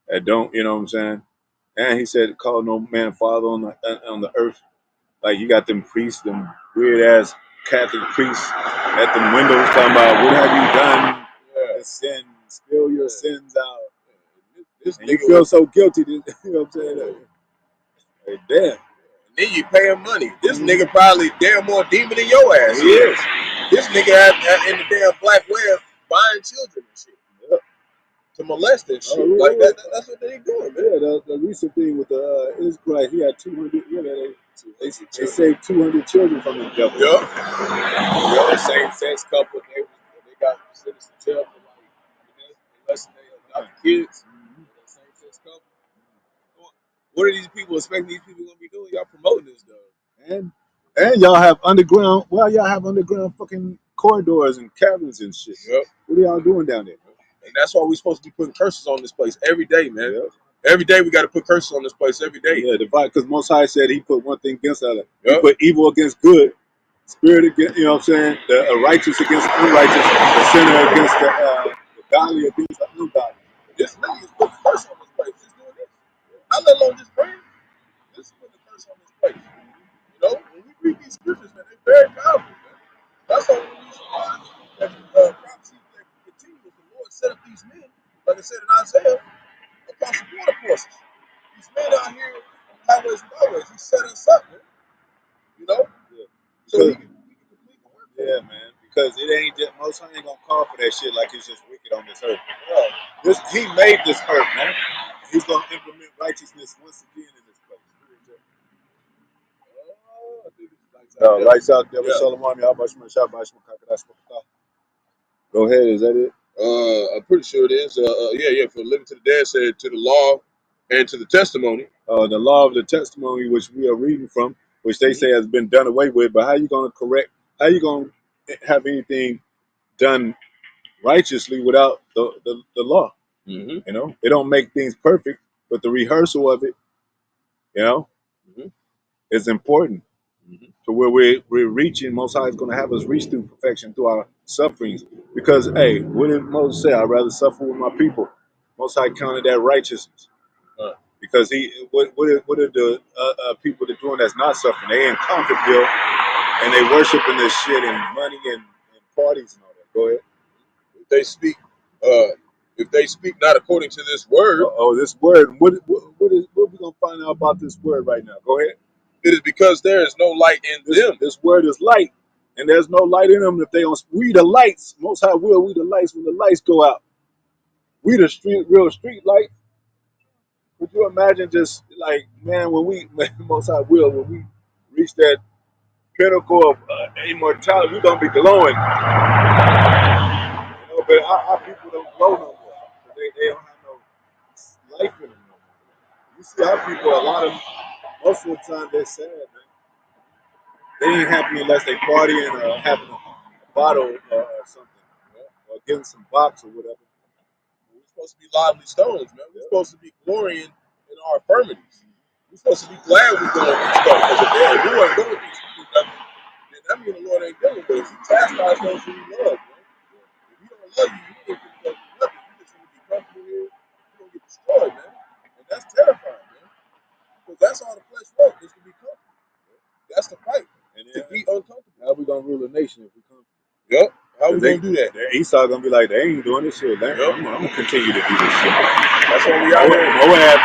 that don't, you know what I'm saying? And he said call no man father on the earth. Like you got them priests, them weird ass Catholic priests at the windows talking about what have you done to sin, spill your sins out. And you feel so guilty, you know what I'm saying? Like, damn. Then you pay him money. This nigga probably damn more demon than your ass. He is. This nigga in the damn black web buying children and shit. Yep. To molest and shit. Really? Like that's what they doing, man. Yeah, the recent thing with the Israelite, he had 200. They saved 200 children from the devil. Yup. The same sex couple. They got sentenced to jail for like unless they adopt kids. The same sex couple. What are these people expecting these people gonna be doing? Y'all promoting this though. And y'all have underground. Well, y'all have underground fucking corridors and caverns and shit. Yep. What are y'all doing down there? And that's why we're supposed to be putting curses on this place every day, man. Yep. Every day we got to put curses on this place every day. Yeah, divide, because Most High said he put one thing against the other. Yep. He put evil against good, spirit against, you know what I'm saying? The righteous against the unrighteous, the sinner against the godly against the ungodly. This really is putting a curse on this place. Just doing this. Not let alone just praying. This is putting a curse on this place. You know, when we read these scriptures, man, they're very powerful, man. That's the only reason why that prophecy that continues. The Lord set up these men, like I said in Isaiah, across the water courses. These men out here on the highways and byways, he set us up, man. You know? Yeah. So he can complete the work. Yeah, man. Because it ain't just, Most High ain't gonna call for that shit like it's just wicked on this earth. He made this earth, man. He's gonna implement righteousness once again in this place. Lights out, Devil Shalom, Yahawashi, Bahasham, Qadash. Go ahead, is that it? I'm pretty sure it is. Yeah. For living to the dead, said to the law and to the testimony. The law of the testimony, which we are reading from, which they say has been done away with. But how you gonna correct? How you gonna have anything done righteously without the law? Mm-hmm. You know, it don't make things perfect, but the rehearsal of it, you know, is important. To where we're reaching, Most High is going to have us reach through perfection through our sufferings. Because, hey, what did Moses say? I'd rather suffer with my people. Most High counted that righteousness. Because what are the people that doing that's not suffering? They in Conquerville and they worshiping this shit and money and parties and all that. Go ahead. If they speak not according to this word, this word. What we gonna find out about this word right now? Go ahead. It is because there is no light in them. This word is light, and there's no light in them if they don't. We the lights. Most High will. We the lights when the lights go out. We the real street light. Could you imagine just like, man, when we Most High will, when we reach that pinnacle of immortality, we're gonna be glowing. You know, but our people don't glow no more. They don't have no life in them no more. You see our people, most of the time they're sad, man. They ain't happy unless they partying or having a bottle or something, or getting some box or whatever. We're supposed to be lively stones, man. We're supposed to be glorying in our infirmities. We're supposed to be glad we're going through stuff. Because if we weren't going through nothing, then that means the Lord ain't dealing with us. He chastises those who he loves, man. If he don't love you, you ain't going to go through nothing. You just going to be comfortable here. You're going to get destroyed, man. And that's terrifying, man. Because that's all the flesh wants, is to be comfortable. That's the fight. And to be uncomfortable. How we going to rule a nation if we come? Yep. How we going to do that? Esau going to be like, they ain't doing this shit. I'm going to continue to do this shit. That's what we out here. Moab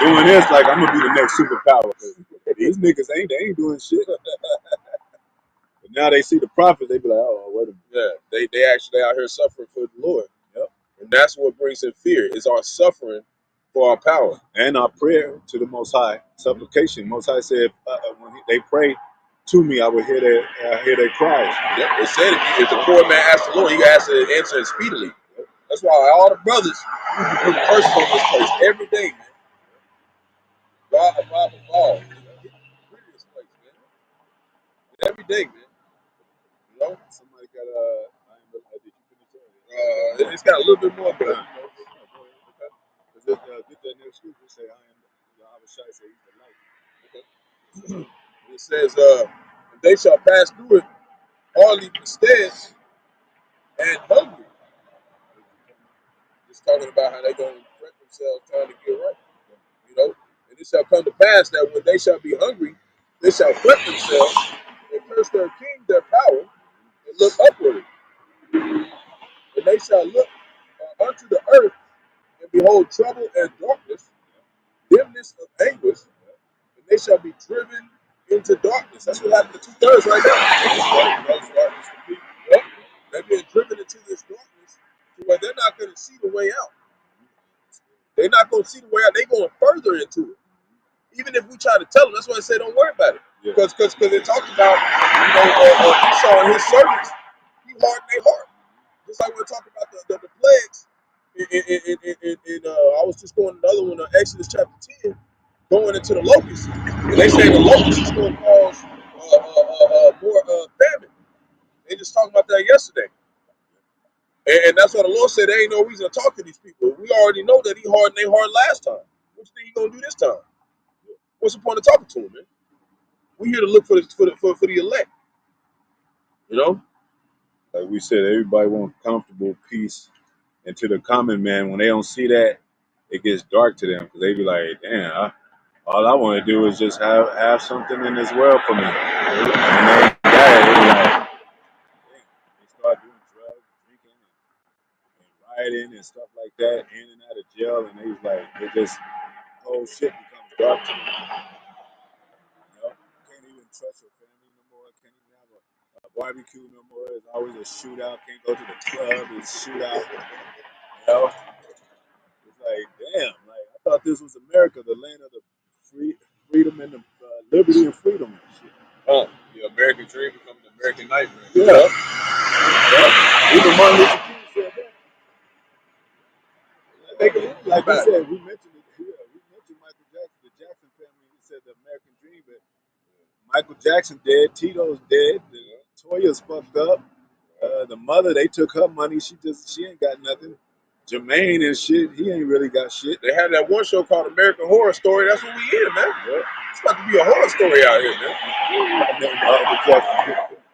doing this like I'm going to be the next superpower. These niggas they ain't doing shit. But now they see the prophet, they be like, oh, wait a minute. Yeah, they actually out here suffering for the Lord. Yep. And that's what brings in fear, is our suffering for our power. And our prayer to the Most High, supplication. Most High said, when they pray to me, I will hear their cries. Yep. It said if the poor man asks the Lord, he has to answer it speedily. Yep. That's why all the brothers put curses on this place every day, man. God, fall. Prettiest place, man. Every day, man. You know? Somebody got did you finish it's got a little bit more, but get that next scripture say, I am Yahawashi, say he's the light. Okay. It says, they shall pass through it hardly bestead and hungry. Just talking about how they're going to fret themselves trying to get right. You know? And it shall come to pass that when they shall be hungry, they shall fret themselves and curse their king, their power, and look upward. And they shall look unto the earth and behold trouble and darkness, dimness of anguish, and they shall be driven into darkness. That's what happened to 2/3 right now. Yep. They've been driven into this darkness to where they're not going to see the way out. They're not going to see the way out. They're going further into it. Even if we try to tell them, that's why I say don't worry about it. Because it talked about, Esau and his servants, he hardened their heart. Just like we're talking about the plagues. I was just going to the other one, Exodus chapter 10, going into the locusts. And they say the locusts is going to cause more famine. They just talked about that yesterday. And that's why the Lord said there ain't no reason to talk to these people. We already know that he hardened their heart last time. What you think he going to do this time? What's the point of talking to him, man? We're here to look for the elect. You know? Like we said, everybody wants comfortable peace. And to the common man, when they don't see that, it gets dark to them because they be like, damn, all I want to do is just have something in this world for me. And they got it. They be like, damn. They start doing drugs, drinking, and rioting and stuff like that, in and out of jail. And they was like, whole shit becomes dark to them. You know? Can't even trust your family no more. Can't even have a barbecue no more. There's always a shootout. Can't go to the club. It's shootout. You know? It's like, damn, like I thought this was America, the land of the freedom and the liberty and freedom and shit. The American dream becomes the American nightmare. Yeah. Even Martin Luther King said that. Like I said, we mentioned it here. We mentioned Michael Jackson, the Jackson family. He said the American dream, but Michael Jackson dead, Tito's dead, Toya's fucked up. The mother, they took her money. She ain't got nothing. Jermaine and shit, he ain't really got shit. They had that one show called American Horror Story. That's what we hear, man. Yeah. It's about to be a horror story out here, man.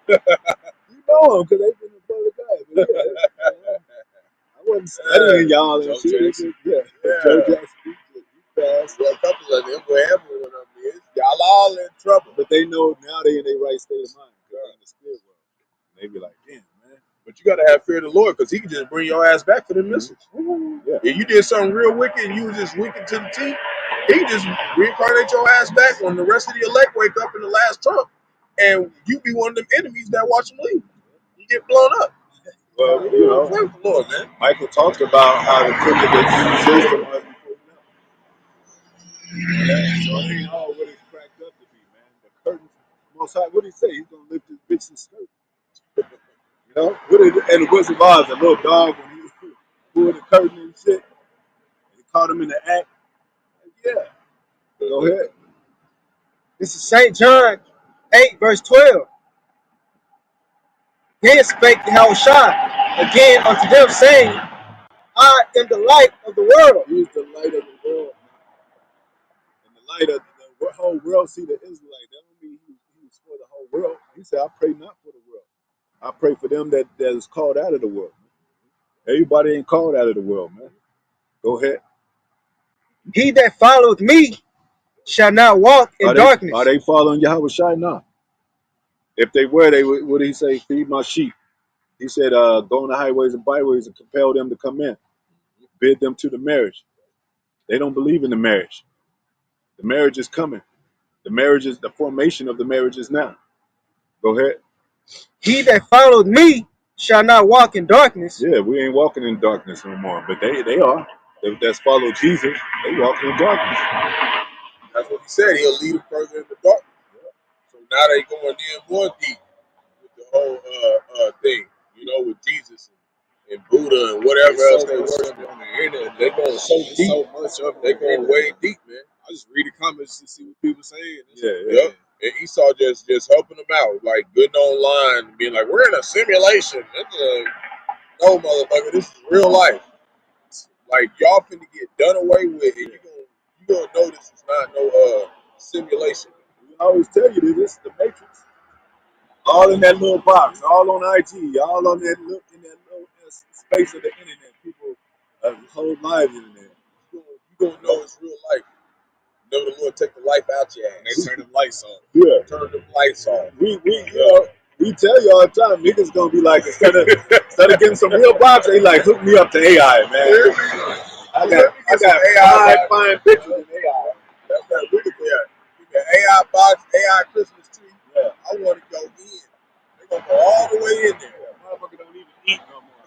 You know him because they've been a brother guy. But yeah, I wasn't studying y'all and shit. Joe Jackson. Fast. Well, a couple of them, wherever one of them is, y'all all in trouble. But they know now they in their right state of mind. They're in the spirit world. They be like, damn, man. But you got to have fear of the Lord because he can just bring your ass back for the message. Yeah. If you did something real wicked and you was just wicked to the teeth, he can just reincarnate your ass back when the rest of the elect wake up in the last trump and you be one of them enemies that watch them leave. You get blown up. Well, you know, the Lord, man. Michael talked about how the crooked system was before now. So it ain't all what it's cracked up to be, man. The curtains, Most High, what did he say? He's going to lift his bitch's skirt. You know? And the Wizard of Oz, a little dog, when he was pulling the curtain and shit, he caught him in the act. Yeah. Go ahead. This is St. John 8, verse 12. Then spake Yahawashi again unto them, saying, I am the light of the world. He is the light of the world. And the light of the whole world see the Israelite. That don't mean he was for the whole world. He said, I pray not for the world. I pray for them that is called out of the world. Everybody ain't called out of the world, man. Go ahead. He that followeth me shall not walk in darkness. Are they following Yahawashi? No. If they were, what did he say? Feed my sheep. He said, go on the highways and byways and compel them to come in. Bid them to the marriage. They don't believe in the marriage. The marriage is coming. The formation of the marriage is now. Go ahead. He that followeth me shall not walk in darkness. Yeah, we ain't walking in darkness no more, but they are. That's follow Jesus. They walking in darkness. That's what he said. He'll lead them further in the darkness. So now they going in more deep with the whole thing, with Jesus and Buddha and whatever else they worship on the internet. They're going so deep. So much of it. They're going way deep, man. I just read the comments to see what people saying. Yeah. And Esau just helping them out, like getting online, being like, "We're in a simulation." No, motherfucker, this is real life. Like y'all finna get done away with, and you gonna know this is not no simulation. We always tell you this is the Matrix. All in that little box, all on IG, all on that little space of the internet. People whole lives in there. You gonna know it's real life. Know the Lord take the life out your ass. And they turn them lights on. Yeah. Turn them lights on. We tell you all the time, niggas gonna be like, instead of getting some real box, they like hook me up to AI, man. I got AI fine pictures in AI. That's that really good. You got AI box, AI AI Christmas tree. Yeah, I want to go in. They're gonna go all the way in there. Yeah, motherfucker don't even eat no more.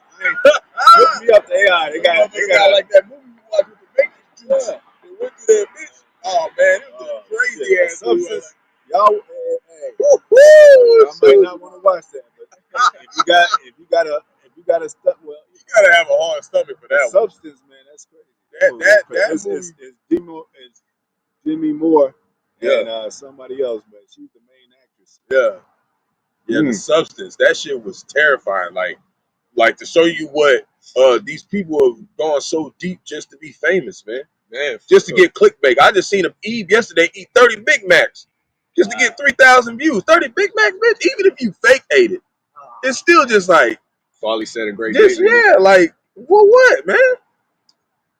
Look me up to AI. They got like that movie you watch with the Matrix juice. yeah. They went to that bitch. Oh man, it was a crazy Shit, ass movie. substance. Y'all, Hey, y'all might not want to watch that, but if you got a stuff, well, you gotta have a hard stomach for the that one. substance, man, that's crazy. That It's movie. It's Demi Moore Yeah, and somebody else, but she's the main actress. yeah. The substance. That shit was terrifying. Like to show you what these people have gone so deep just to be famous, man. Just to get clickbait. I just seen Eve yesterday eat 30 Big Macs just to get 3,000 views. 30 Big Macs, bitch. Even if you fake ate it, it's still just like Folly said a great just day. like well, what, man?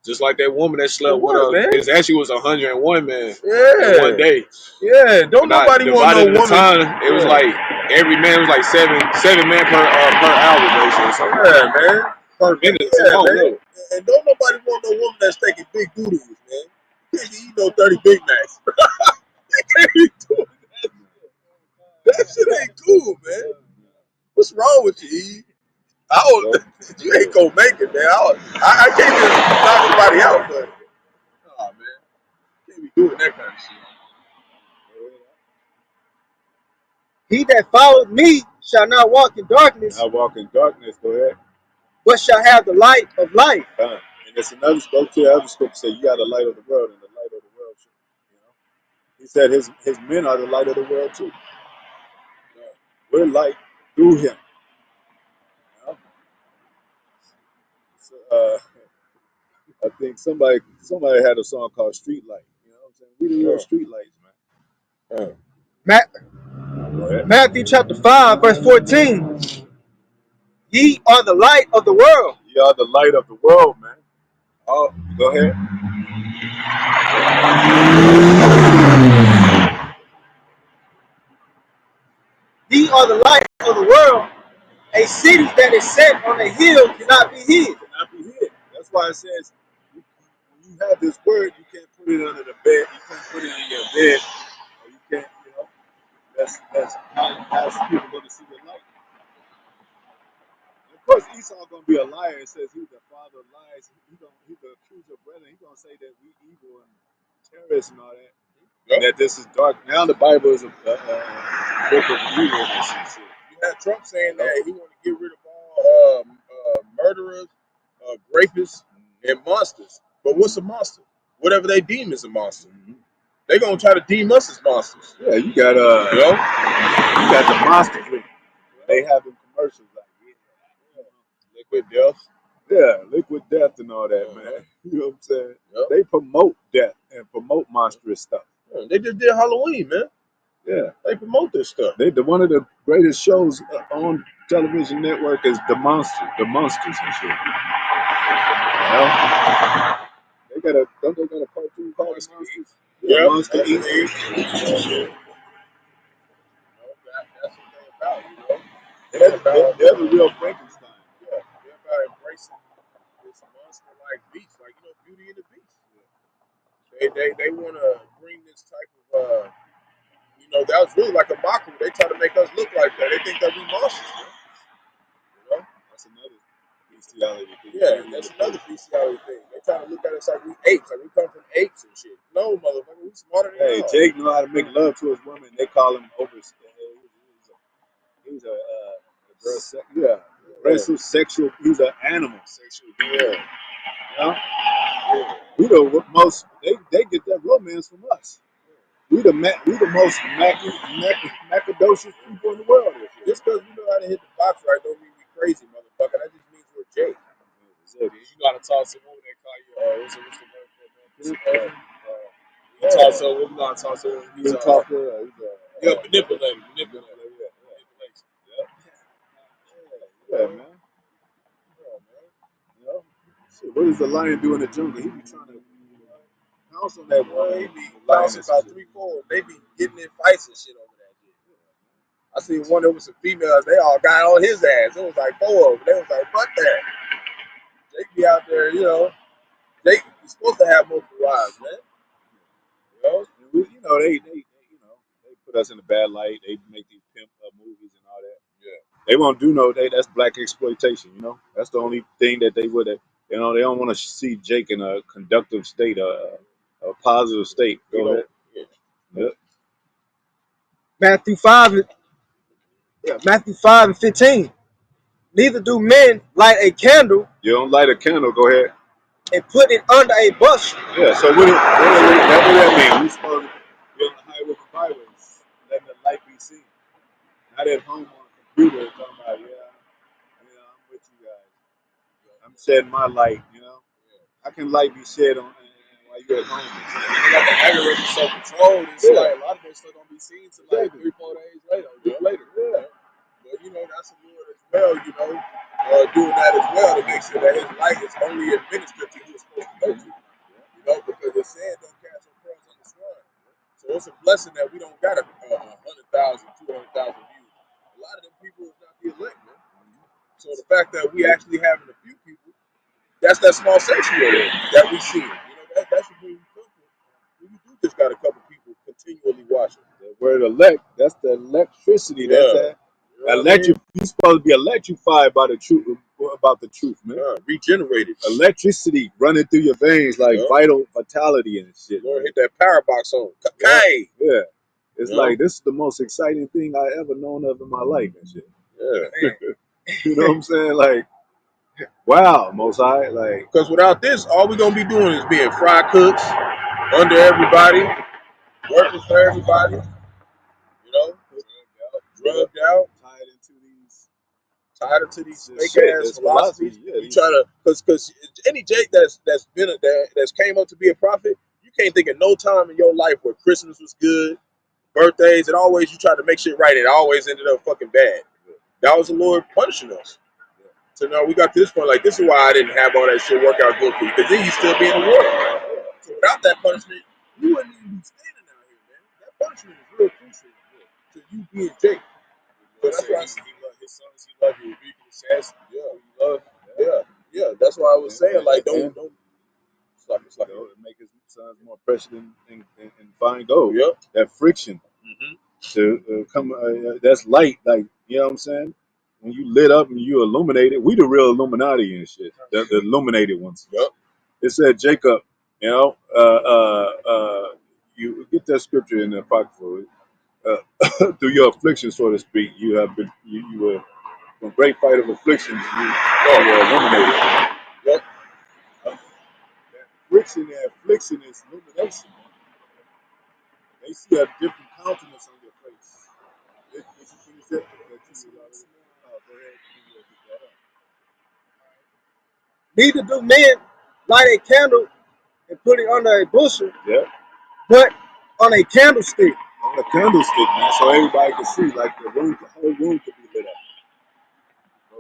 Just like that woman that slept For what, with man? his actually was 101 man in Yeah, one day. yeah. Don't Not nobody want no divided at woman. the time. It was like every man was like seven men per hour basically. So Yeah, man. per minute. Yeah, I don't man. know. And don't nobody want no woman that's taking big doodles, man. You can't eat no 30 Big Macs. You can't be doing that. That shit ain't cool, man. What's wrong with you, Eve? You ain't gonna make it, man. I can't just knock nobody out, but oh man, you can't be doing that kind of shit. He that followed me shall not walk in darkness, I walk in darkness. Go ahead. but shall have the light of life. And it's another spoke to the other scripture say you are the light of the world, and the light of the world. You know, he said his men are the light of the world too. We're light through him. You know? So, I think somebody had a song called Street Light. You know what I'm saying? We the real street lights, man. Matthew chapter 5, verse 14. Ye are the light of the world. You are the light of the world, man. Oh, go ahead. Ye are the light of the world. A city that is set on a hill cannot be hid. Cannot be hid. That's why it says when you have this word, you can't put it under the bed. You can't put it in your bed. Or you can't, you know. That's how people going to see the light. And of course, Esau gonna be a liar and says he's the father of lies. He's the accuser of brethren. He's gonna say that we evil and terrorists and all that. Yep. That this is dark. Now the Bible is a book of evilness and shit. You had Trump saying that he want to get rid of all murderers, rapists, and monsters. But what's a monster? Whatever they deem is a monster. They're gonna try to deem us as monsters. Yeah, you got you got the monster drink. They have in commercials like liquid death. Yeah, liquid death and all that, man. You know what I'm saying? Yep. They promote death and promote monstrous stuff. Yeah, they just did Halloween, man. Yeah, they promote this stuff. One of the greatest shows on television network is the Monsters and shit. Well, they got a cartoon called The Monsters? Yeah, Monster Inc. That's what they're about, you know. They're the real Frankenstein. Yeah, they're about embracing this monster-like beast, like Beauty and the Beast. They want to bring this type of that was really like a mockery. They try to make us look like that. They think that we monsters, man. You know, that's another bestiality thing. Yeah, that's another bestiality thing. They try to look at us like we apes, like we come from apes and shit. No, motherfucker, we smarter than y'all. Jake know how to make love to his woman. They call him he was aggressive sexual. He's an animal. Sexual. Yeah. We the most. They get that romance from us. We the most macadocious people in the world. Just because we know how to hit the box right don't mean we crazy, motherfucker. That just means we're Jake. You gotta talk to women that call you. What's the word for that? You talk to a woman, not talk to her. He's a talker. Manipulator. Yeah, man. What does the lion do in the jungle? He be trying to pounce on that one. He be bouncing about 3-4. They be getting in fights and shit over that shit. I seen one that was some females. They all got on his ass. It was like 4 of them. They was like, fuck that. Jake be out there, Jake is supposed to have multiple wives, man. They put put us in a bad light. They make these pimp movies and all that. Yeah. They won't do no. That's black exploitation. You know, that's the only thing that they would. You know, they don't want to see Jake in a conductive state, a positive state. Go ahead. Yeah. Matthew 5:15. Neither do men light a candle. You don't light a candle. Go ahead. And put it under a bushel. Yeah. So what that mean? We supposed to be on the highways and byways, letting the light be seen. Not at home on a computer talking about I'm with you guys. I'm shedding my light. You know, how can light be shed on while you're at home? And like the algorithm so controlled, it's like a lot of that stuff gonna be seen to like 3-4 days later, a week later. Yeah. But that's the Lord as well. Doing that as well to make sure that His light is only administered to who it's supposed to go to. Because the sand don't cast no pearls on the swine. So it's a blessing that we don't got 100,000, 200,000 views. A lot of them people is not the elect, man. So the fact that we actually having a few people, that's that small sanctuary that we see. That's the way we come from. We do just got a couple people continually watching. The word elect, that's the electricity. That's that. You're supposed to be electrified by the truth about the truth, man. Regenerated. Electricity running through your veins like vitality and shit. Lord, hit that power box on. Yeah. It's like this is the most exciting thing I ever known of in my life and shit. Yeah. You know what I'm saying? Like, wow, Most High. Like, because without this, all we're gonna be doing is being fry cooks under everybody, working for everybody. Drugged out, tied into these fake ass philosophies. You try to, because any Jake that's came up to be a prophet, you can't think of no time in your life where Christmas was good, birthdays, and always you try to make shit right. It always ended up fucking bad. That was the Lord punishing us. So now we got to this point, like, this is why I didn't have all that shit work out good for you, because then you still be in the world. So without that punishment, you wouldn't even be standing out here, man. That punishment is real crucial to you being Jake. So that's why he loved his sons, he loved you, rebuking the sass. Yeah. That's why I was saying, like, don't make his sons more precious than fine gold. Yep. That friction to come, that's light. Like, you know what I'm saying? When you lit up and you illuminated, we the real Illuminati and shit. The illuminated ones. Yep. It said Jacob, you get that scripture in the Apocrypha. Through your affliction, so to speak, you have been you were from great fight of afflictions. You were illuminated. Yep. That friction and affliction is illumination. They see a different countenance on your face. Did you finish that? Neither do men light a candle and put it under a bushel, but on a candlestick. On a candlestick, man, so everybody can see, like the whole room could be lit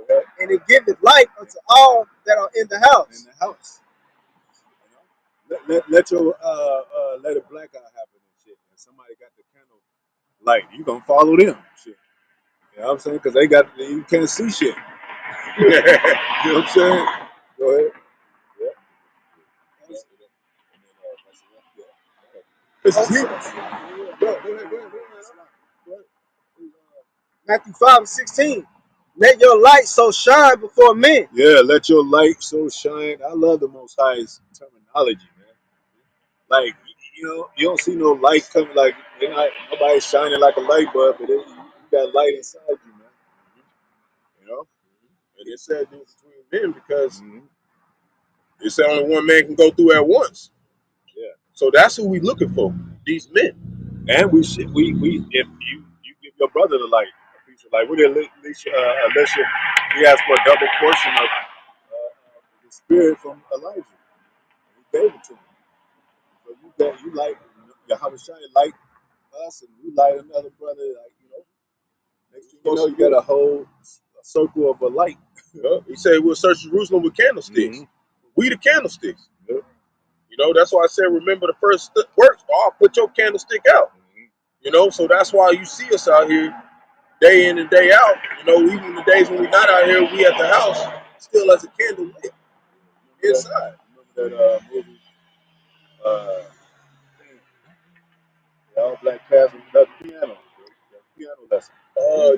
up. And it giveth light unto all that are in the house. In the house. Let your let a black eye happen and shit. And somebody got the candle light, you gonna follow them, shit. You know what I'm saying? Because you can't see shit. You know what I'm saying? Go ahead. Matthew 5:16. Let your light so shine before men. Yeah, let your light so shine. I love the Most High's terminology, man. Like, you don't see no light coming, like, nobody's shining like a light bulb, but you got light inside you, man. And it said do between men because it said only one man can go through at once. Yeah. So that's who we looking for, these men. And if you give your brother the light, a piece of light, what did Elisha, he asked for a double portion of the spirit from Elijah. He gave it to him. So you light Yahawashi light us, and you light another brother, like, next thing you know, you got a whole circle of a light. He said we'll search Jerusalem with candlesticks. We the candlesticks. That's why I said remember the first works. Put your candlestick out. So that's why you see us out here day in and day out. Even the days when we're not out here, we at the house still as a candle lit inside. Remember that movie? all black cast, the piano, the piano lesson.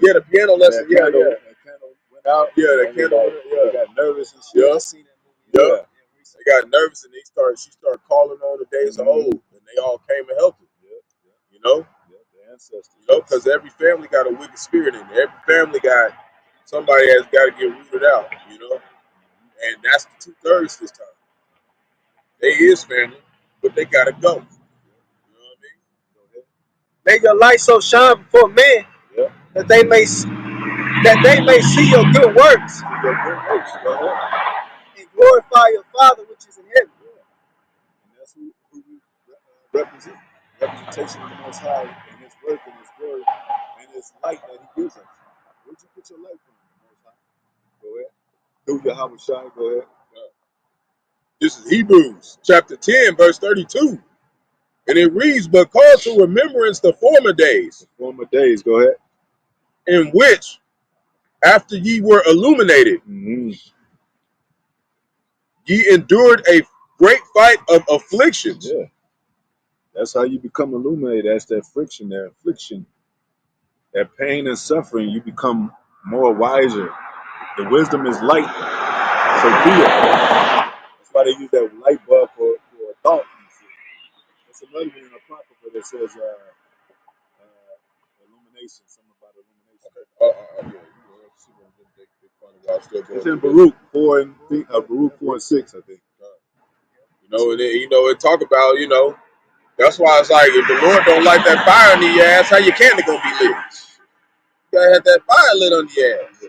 Yeah, the piano lesson. That candle went out. Yeah, that and candle. they got nervous and shit. Yeah. I seen that movie. Yeah. They got nervous and she started calling on the days of old, and they all came and helped her. You know? The ancestors. You know, because every family got a wicked spirit in there. Every family got somebody has got to get rooted out, you know? And that's the 2/3 this time. They is family, but they got to go. You know what I mean? Make your light so shine before men that they may see your good works and glorify your Father which is in heaven. And that's who we represent. Representation of the Most High and His work and His glory and His light that He gives us. Where'd you get your light from, the Most High? Go ahead. Through Yahawashi, go ahead. This is Hebrews chapter 10, verse 32. And it reads, but call to remembrance the former days. The former days, go ahead. In which, after ye were illuminated, ye endured a great fight of afflictions. Yeah. That's how you become illuminated. That's that friction, that affliction, that pain and suffering. You become more wiser. The wisdom is light. So clear. That's why they use that light bulb for thought. That's another one in the Apocrypha that says illumination, something about illumination. It's in Baruch 4 and 6, I think. You know, and it talk about, that's why it's like if the Lord don't light that fire under your ass, how your candle gonna be lit? You gotta have that fire lit under your ass.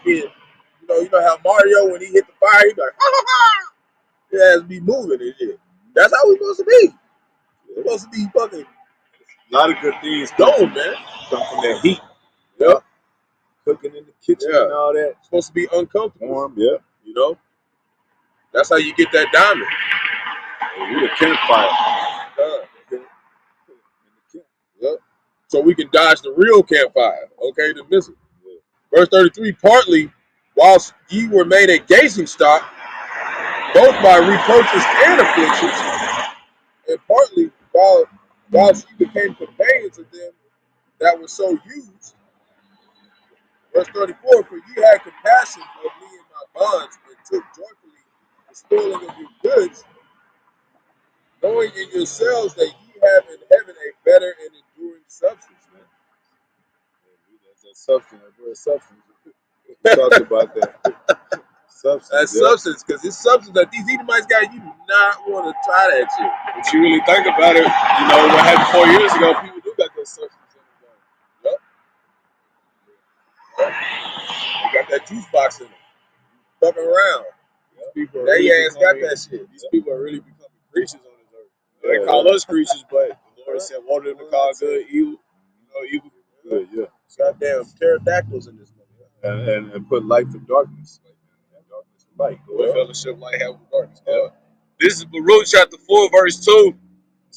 You know how Mario, when he hit the fire, he be like, his ass be moving and shit. That's how we supposed to be. We're supposed to be fucking. A lot of good things man. Come from that heat. Yep. Cooking in the kitchen and all that. It's supposed to be uncomfortable. Warm, yeah. You know? That's how you get that diamond. We the campfire. Yep. So we can dodge the real campfire. Okay, the missile. Yeah. Verse 33, partly, whilst ye were made a gazing stock, both by reproaches and afflictions, and partly whilst ye became companions of them that were so used. Verse 34, for ye had compassion of me in my bonds, and took joyfully the spoiling of your goods, knowing in yourselves that ye have in heaven a better and enduring substance. Man. That's a substance, a word substance. We talked about that. Substance. That's substance, because it's substance that these Edomites got. You do not want to try that shit. But you really think about it, what happened 4 years ago, people do got that substance in them. Yep. They got that juice box in them. Fucking around. People they really ass got that shit. These people are really becoming creatures on this earth. They call us creatures, but the Lord said, "Want them to call good evil, evil good." Yeah. Goddamn pterodactyls in this mother. And put light for darkness. Darkness for light. What fellowship light have with darkness? This is Baruch chapter 4, verse 2.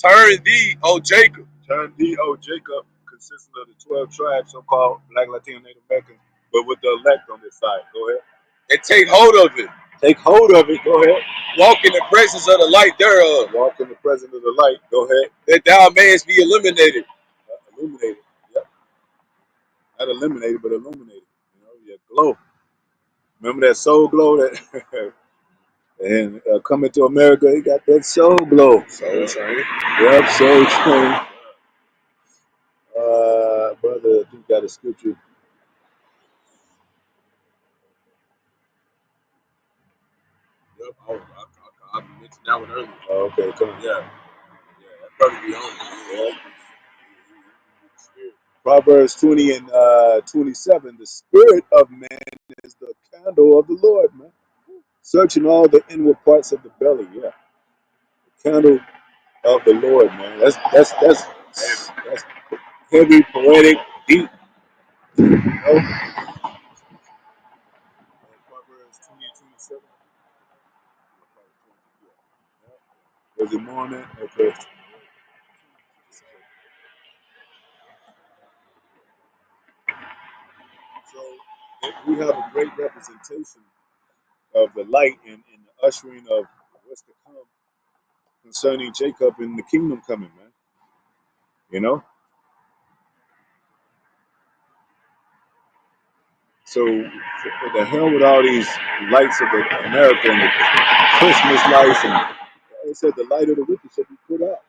Turn thee, O Jacob. Turn thee, O Jacob, consisting of the 12 tribes, so-called Black, Latino, Native Americans, but with the elect on this side. Go ahead. And take hold of it. Take hold of it. Go ahead. Walk in the presence of the light thereof. Walk in the presence of the light. Go ahead. That thou mayest be illuminated. Illuminated. Yep. Not eliminated, but illuminated. Your glow. Remember that soul glow that and coming to America, he got that soul glow. Soul train. Yep, soul train. Brother, I think got a scripture. Yep, I mentioned that one earlier. Oh, okay, come on. Yeah, that probably be on. Yeah. Proverbs 20 and 27. The spirit of man is the candle of the Lord, man. Searching all the inward parts of the belly. Yeah, the candle of the Lord, man. That's heavy, poetic, deep. Proverbs 20 and 27. Was it morning? Okay. So we have a great representation of the light and the ushering of what's to come concerning Jacob and the kingdom coming, man. You know, so the hell with all these lights of America and the Christmas lights, and they said the light of the wicked should be put out.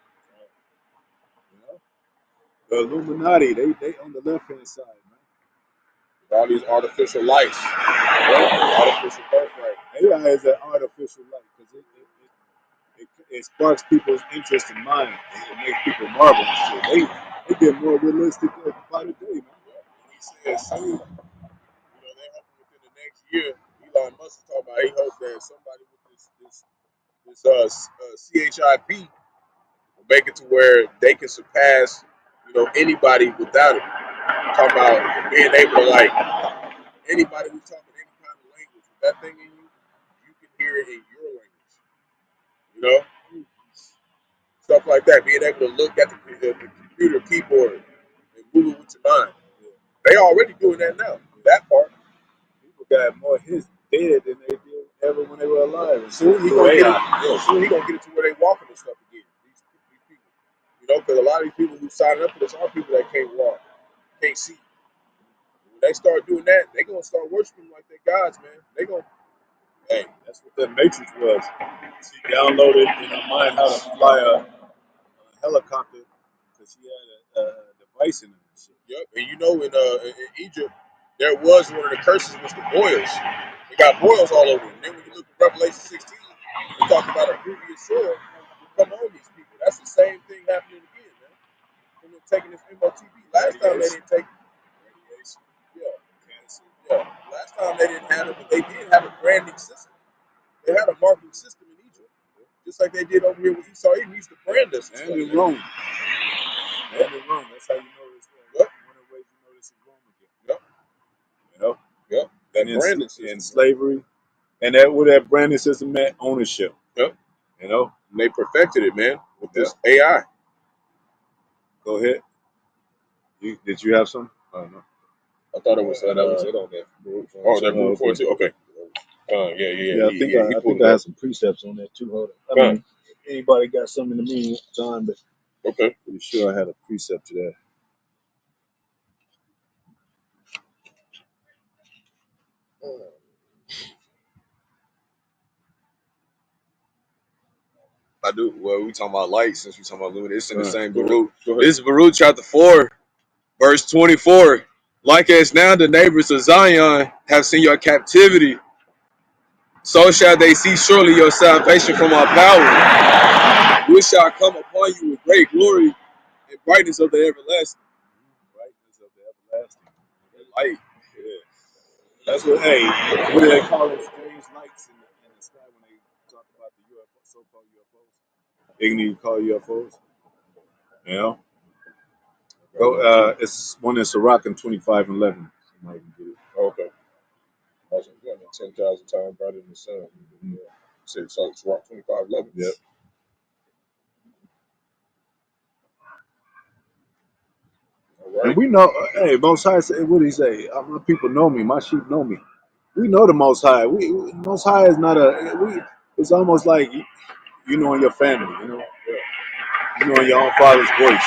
You know, the Illuminati, they on the left hand side, man. All these artificial lights, artificial birthright. AI is an artificial light because it sparks people's interest in mind. It makes people marvel and shit. They get more realistic by the day, man. He said soon, they hope within the next year. Elon Musk is talking about he hopes that somebody with this CHIP will make it to where they can surpass, anybody without it. Talking about being able to like anybody who's talking any kind of language with that thing in you, you can hear it in your language. You know, stuff like that. Being able to look at the computer keyboard and move it with your mind. They already doing that now. That part. People got more hits dead than they did ever when they were alive. And Soon he gonna get it. Soon he gonna get it to where they walking and stuff again. These people, because a lot of these people who sign up for this are people that can't walk, can't see. When they start doing that, they gonna start worshiping like they're gods, man. They gonna, hey, that's what the Matrix was. She downloaded in her mind how to fly a helicopter because she had a device in her. Yep, and in Egypt, there was one of the curses was the boils. They got boils all over them. And then when you look at Revelation 16, they talk about a previous sword will come on these people. That's the same thing happening again, man. From them taking this MOTB. Last time they didn't take radiation. Yeah. Last time they didn't have it, but they did have a branding system. They had a marketing system in Egypt. Just like they did over here with Esau. He used to brand us. And in Rome. And in Rome. That's how you know it's Rome. Yep. One of the ways you know this is Rome again. Yep. You know? Yep. That branding system. And slavery. And that what that branding system meant, ownership. Yep. You know? And they perfected it, man, with this AI. Go ahead. Did you have some? I don't know. I thought it was that was it on that. Oh, that brute force too. Okay. Yeah. I think I have some precepts on that too. Hold on. I mean, anybody got some in the meantime, but okay. Pretty sure I had a precept to that. I do. Well, we talking about light since we talking about luminous. It's in the same Baruch. This is Baruch chapter 4, verse 24. Like as now the neighbors of Zion have seen your captivity, so shall they see surely your salvation from our power, which shall come upon you with great glory and brightness of the everlasting. Brightness of the everlasting. The light. Yeah. That's what, what do they call it? Strange lights in the sky when they talk about the UFO, so-called UFOs. They can even call UFOs. You know? Go, it's one in Sirach in 25:11. Okay. Also, 10,000 times brighter than the sun. Mm-hmm. So it's Sirach 25:11. Yep. Right. And we know, Most High say, what did he say? My people know me, my sheep know me. We know the Most High. Most High is not it's almost like you know in your family, you know. Yeah. You know in your own father's voice.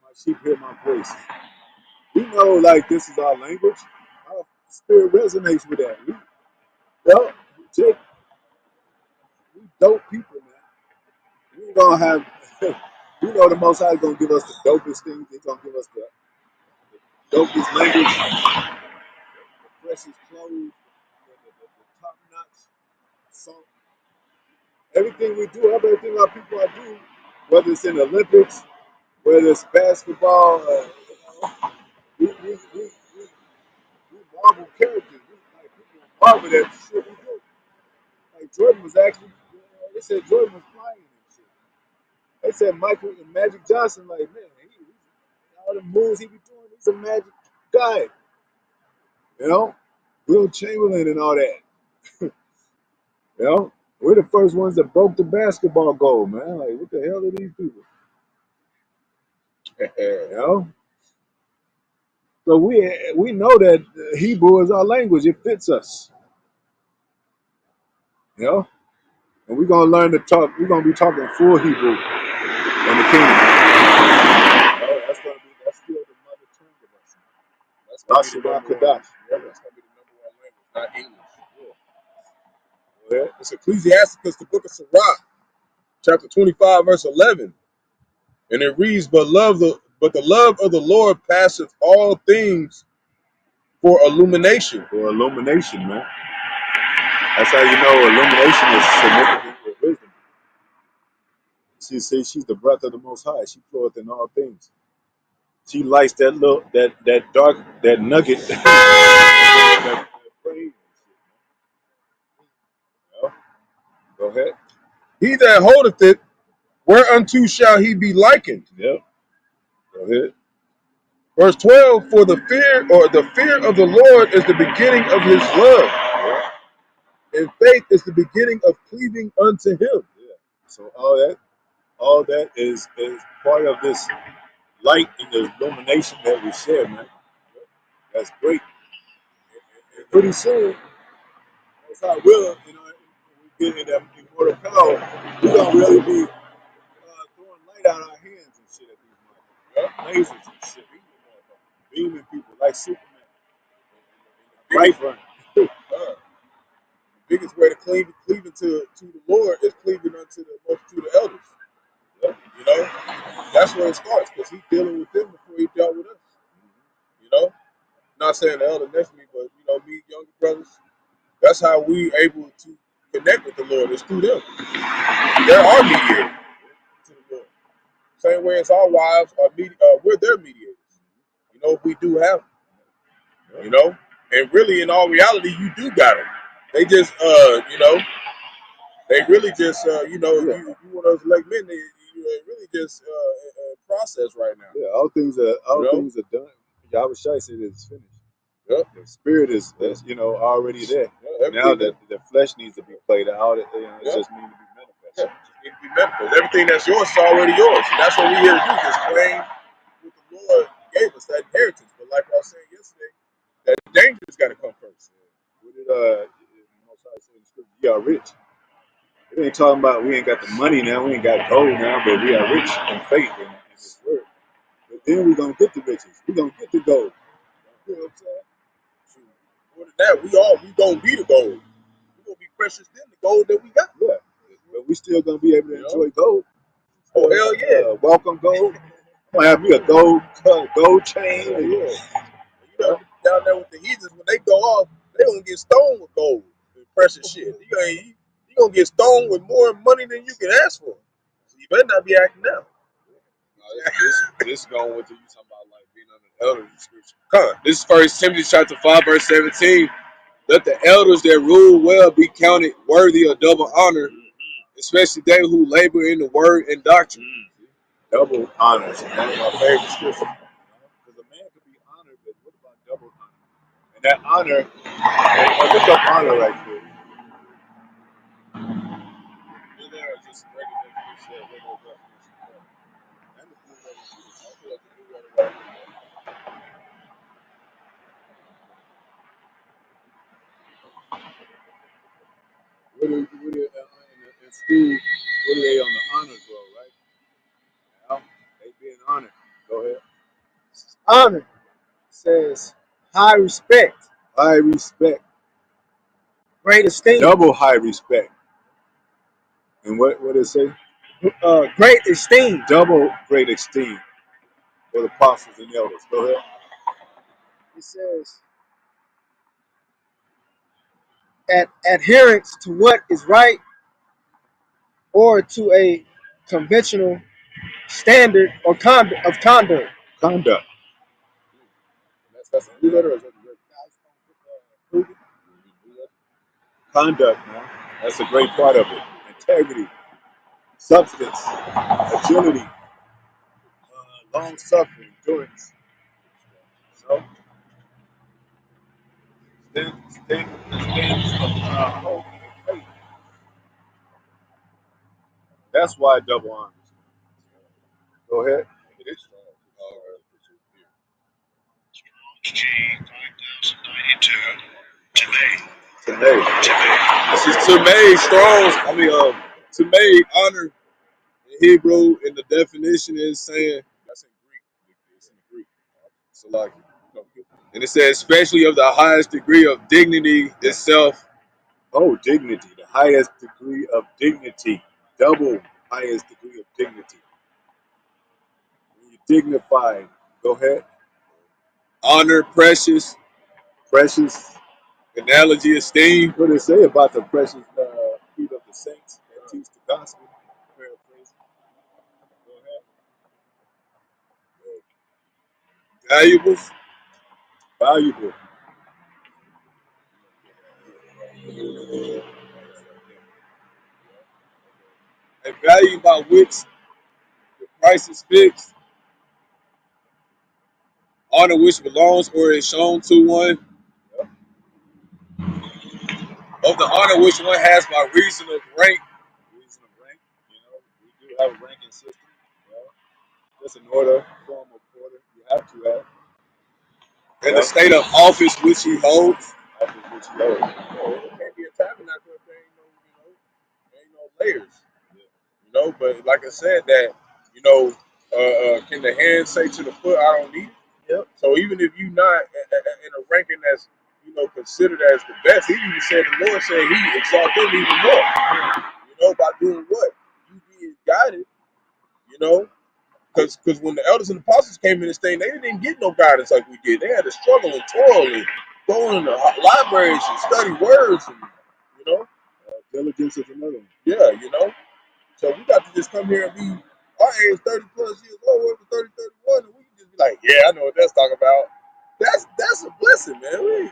My sheep hear my voice. We know like this is our language. Our spirit resonates with that. We dope people, man. We gonna have we know the Most High is gonna give us the dopest things. He's gonna give us the dopest language, the freshest clothes, the top-notch song. Everything we do, everything our people are doing, whether it's in the Olympics, whether it's basketball, we marvel characters. People marvel at the shit we do. Like Jordan was actually, they said Jordan was flying and shit. They said Michael and Magic Johnson, like, man, all the moves he be doing, he's a magic guy. You know? Will Chamberlain and all that. You know? We're the first ones that broke the basketball goal, man. Like, what the hell are these people? You know? So we know that Hebrew is our language. It fits us. You know? And we're gonna learn to talk. We're gonna be talking full Hebrew in the kingdom. Oh, that's still the mother tongue of us. That's Rawchaa, Qadash. Yeah, that's gonna be the number one language, not English. Yeah. It's Ecclesiasticus, the book of Sirach, chapter 25, verse 11, and it reads, "But the love of the Lord passeth all things for illumination." For illumination, man. That's how you know illumination is significant with wisdom. She says she's the breath of the Most High. She floweth in all things. She lights that little, that dark, that nugget. that brain. Well, go ahead. He that holdeth it, whereunto shall he be likened? Yep. Go ahead. Verse 12, for the fear of the Lord is the beginning of his love, and faith is the beginning of cleaving unto him. Yeah. So all that is part of this light and the illumination that we share, man. That's great. And pretty soon, as I will, we get in that immortal power, we're gonna really be throwing light out our hands and shit at these motherfuckers. Lasers and shit. Beaming people like Superman. Right front. The biggest way to cleave to the Lord is cleaving unto the multitude of elders. Yep. You know, that's where it starts, because he's dealing with them before he dealt with us. You know, not saying the elder next to me, but me, younger brothers. That's how we able to connect with the Lord. It's through them. They're our mediator to the Lord. Same way as our wives are we're their mediators. We do have them. And really, in all reality, you do got them. They just, they really just, you want those like men. They really just process right now. Yeah, all things are done. Yahawashi said it's finished. Yep. The spirit is already there. Now that the flesh needs to be played out, it just needs to be manifested. Yeah, it needs to be manifested. Everything that's yours is already yours. And that's what we here to do, just claim what the Lord gave us, that inheritance. But like I was saying yesterday, that danger's got to come first. What did Most High say in the scripture? We are rich. It ain't talking about we ain't got the money now, we ain't got gold now, but we are rich in faith in His word. But then we're gonna get the riches. We're gonna get the gold. You know what I'm saying? More than that, we gonna be the gold. We gonna be precious than the gold that we got. Yeah, but we still gonna be able to enjoy gold. Oh hell yeah! Welcome gold. I'm gonna have me a gold chain. Yeah. Down there with the heathens, when they go off, they gonna get stoned with gold and precious shit. You gonna get stoned with more money than you can ask for. So you better not be acting out. This going with you talking about like being under the elders in scripture. This is 1 Timothy chapter 5, verse 17. Let the elders that rule well be counted worthy of double honor, especially they who labor in the word and doctrine. Double honors. That's my favorite scripture. Because a man could be honored, but what about double honor? And that honor, look up honor right there. In school, what are they on the honors roll, right? Now, they being honored. Go ahead. Honor says high respect, High respect. great esteem. Double high respect. And what did it say? Great esteem. Double great esteem for the apostles and elders. Go ahead. It says adherence to what is right or to a conventional standard or of conduct. Conduct. That's a blue letter. Or is that the red? Conduct, man. That's a great part of it. Integrity, substance, agility, long suffering, endurance. So, stand hope and faith. That's why double honors. Go ahead. It is strong. G 5092 today. Today. This is Tamei Strong's. Tamei honor in Hebrew, and the definition is saying That's in Greek. It's in Greek. so like, and it says especially of the highest degree of dignity itself. Oh, dignity. The highest degree of dignity. Double highest degree of dignity. When you're dignified, go ahead. Honor, precious, Precious. analogy, esteem. What do they say about the precious feet of the saints that teach the gospel? Paraphrase. Go ahead. Valuable, Valuable. a value by which the price is fixed, honor which belongs or is shown to one, of the honor which one has by reason of rank, Reason of rank. We do have a ranking system. That's an order, form of order. You have to have. and the state of office which he holds. Office which you hold. It can't be a tabernacle if there ain't no layers. But like I said, that can the hand say to the foot, "I don't need it"? Yep. So even if you're not in a ranking that's considered as the best, he even said the Lord said He exalt them even more. By doing what? You being guided. Because when the elders and apostles came in this thing, they didn't get no guidance like we did. They had to struggle and toil and go in the libraries and study words and you know, Diligence is another one. yeah. So we got to just come here and be our age 30 plus years old, over 30, 31, and we can just be like, yeah, I know what that's talking about. That's a blessing, man.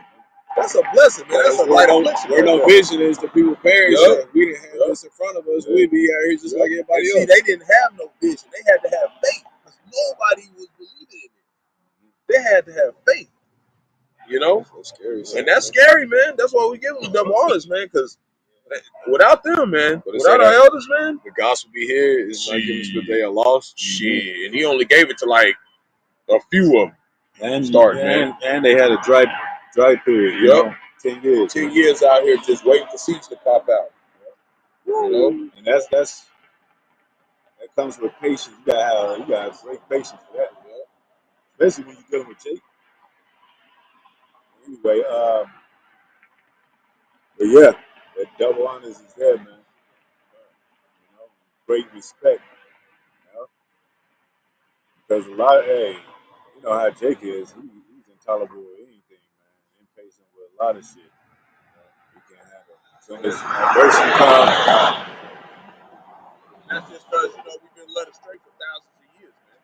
That's a blessing, man. That's a light affliction. Where no vision is, the people perish. Yup. If we didn't have this in front of us, we'd be out here just like everybody See, else. they didn't have no vision. They had to have faith because nobody was believing in it. They had to have faith, That's scary. and that's scary, man. That's why we give them double honors, man, because without them, man, without our elders, man, the gospel be here is not given us, but they are lost. shit. And he only gave it to like a few of them. And and they had a dry period. Yup. 10 years. 10 years out here just waiting for seeds to pop out. And that comes with patience. You gotta have great patience for that. Especially when you're dealing with Jake. Anyway, but yeah, that double honors is there, man. Great respect. Because a lot, hey, you know how Jake is. He's intolerable with anything, man. Impatient with a lot of shit. He can't handle. So this adversity comes. That's just because, we've been led astray for thousands of years, man.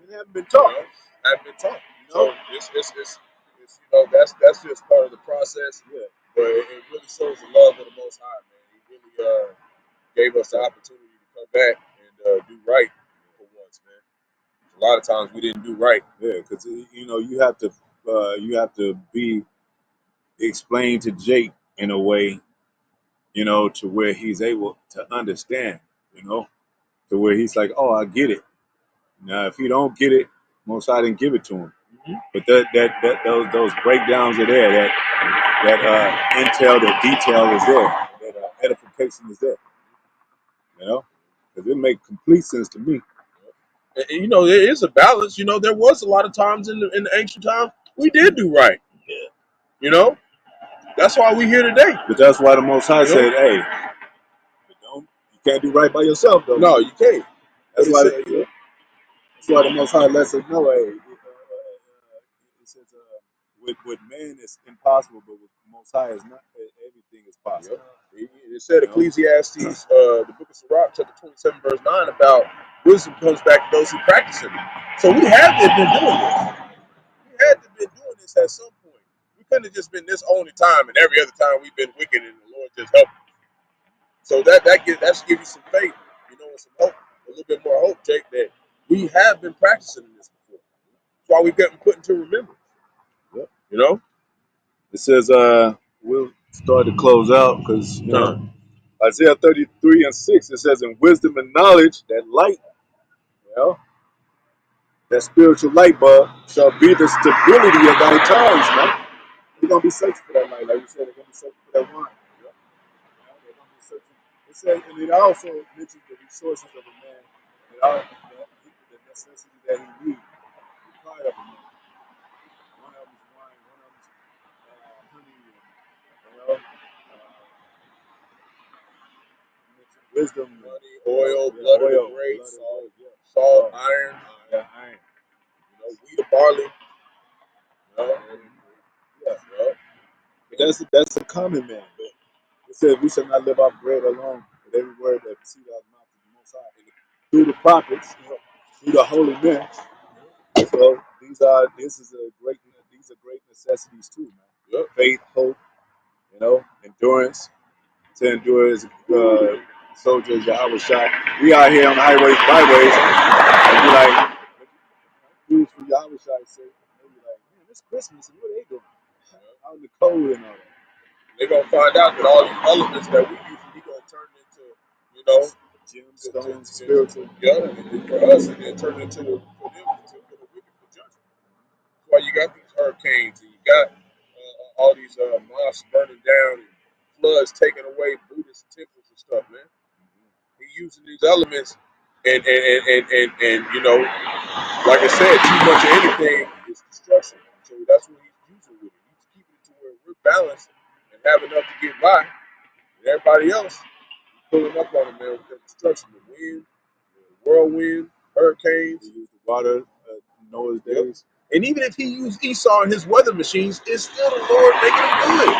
It haven't been taught. Haven't been taught. So it's that's just part of the process. Yeah. But it really shows the love of the Most High, man. He really gave us the opportunity to come back and do right for once, man. A lot of times we didn't do right. Yeah, because you have to be explained to Jake in a way, to where he's able to understand, to where he's like, oh, I get it. Now, if he don't get it, most I didn't give it to him. But those breakdowns are there. That intel, that detail is there. That edification is there. Because it makes complete sense to me. And, there is a balance. There was a lot of times in the ancient time we did do right. Yeah. That's why we're here today. But that's why the Most High said, "Hey, you can't do right by yourself, though." No, you can't. That's why the Most High lets us know, hey, it says, with man it's impossible, but with the Most High is not. Everything is possible. It said Ecclesiastes, the book of Barak, chapter 27, verse 9, about wisdom comes back to those who practice it. So we had to have been doing this. We had to have been doing this at some point. We couldn't have just been this only time, and every other time we've been wicked, and the Lord just helped us. So that should give you some faith, and some hope, a little bit more hope, Jake, that we have been practicing this before. That's why we get put into remembrance. Yep. It says, we'll start to close out because Isaiah 33:6, it says, in wisdom and knowledge, that light, that spiritual light bulb shall be the stability of thy times, man. They're gonna be searching for that light, like you said. They're gonna be searching for that wine. Yeah. They're gonna be searching. It said, and it also mentions the resources of a man, and all the necessities that he needs, required of a man. One of them is wine, one of them is honey, and wisdom, money, oil, blood of the grapes, salt, iron, iron. Wheat or barley. Yeah. But that's a common man. But it says we shall not live off bread alone, but every word that proceeds out of the mouth of the Most High. Through the prophets, through the holy men. So these are great necessities too, man. Yep. Faith, hope, endurance. To endure as soldiers, Yahawashi. We out here on the highways, byways, and be like, dudes from Yahawashi say, they be like, man, it's Christmas, and what are they doing? Out in the cold and all that. They're gonna find out that all these elements that we use, we gonna turn into, gemstones, spiritual. Yeah, and for us, and then turn into for them for the wicked for judgment. That's why you got these hurricanes, and you got all these mosques burning down, and floods taking away Buddhist temples and stuff, man. He's using these elements, and like I said, too much of anything is destruction. So that's what he's using with it. He's keeping it to where we're balanced and have enough to get by, and everybody else pulling up on him, man, with the destruction, the wind, the whirlwind, hurricanes. He used the water, Noah's days. And even if he used Esau and his weather machines, it's still the Lord making him do it.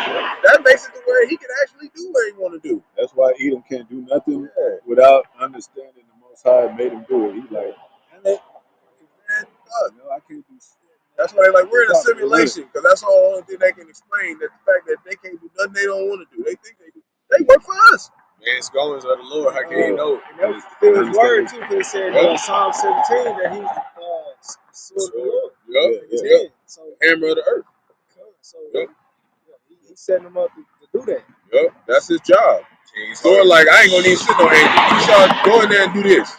That makes it to where he can actually do what he want to do. That's why Edom can't do nothing without understanding the Most High made him do it. He's like, man, I can't do shit. That's why they're like, we're in a simulation, because that's all the only thing they can explain, that the fact that they can't do nothing they don't want to do. They think they do. They work for us. Man, it's goings of the Lord. How can you know? And that was his word too, because it said in Psalm 17 that he's the sword of the Lord. Yep. So hammer of the earth. So he's setting them up to do that. Yep, that's his job. Lord, like, I ain't gonna need shit no angel. You shall go in there and do this.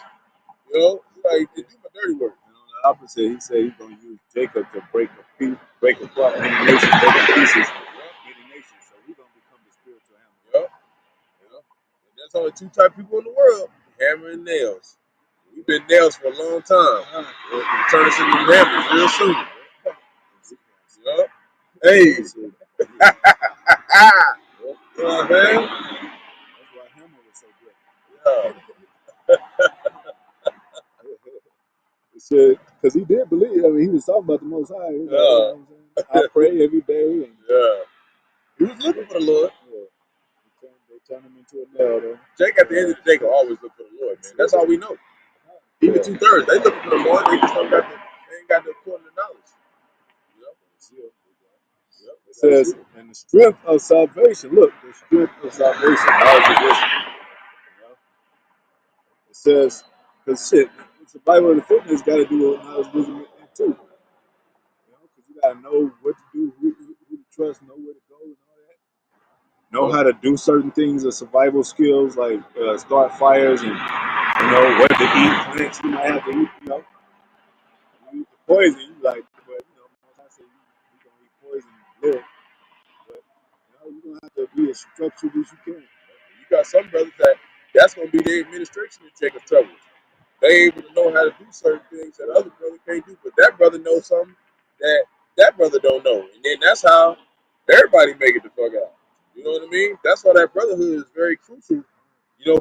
Like, do my dirty work. And on the opposite, he said he's gonna use Jacob to break apart many nations, break in pieces many nations. So we're gonna become the spiritual hammer. Yep. And there's only two type of people in the world: hammer and nails. We've been nails for a long time. We'll turn us into hammers real soon. Yep. Hey. You know what I'm saying? That's why hammer was so good. Yeah. It said, because he did believe. I mean, he was talking about the Most High. He was like, you know what I'm saying? I pray every day. And he was looking for the Lord. They turned him into a nail, though. Jake, at the end of the day, can always look for the Lord, man. That's all we know. Even 2/3, they looking for the Lord. They just don't got they ain't got the according to knowledge. It says, and the strength of salvation. Look, the strength of salvation. Knowledge of wisdom. It says, because shit, it's the Bible and the fitness got to do with knowledge, wisdom, and too. Because you got to know what to do, who to trust, know where to go, and all that. Know how to do certain things, the survival skills, like start fires and, what to eat, plants you might have to eat, You eat the poison, like, but, I say you going to eat poison and live. But, you're going to have to be as structured as you can. You got some brothers that's going to be their administration in Jacob's troubles. They able to know how to do certain things that other brother can't do, but that brother knows something that brother don't know. And then that's how everybody make it the fuck out. You know what I mean? That's why that brotherhood is very crucial,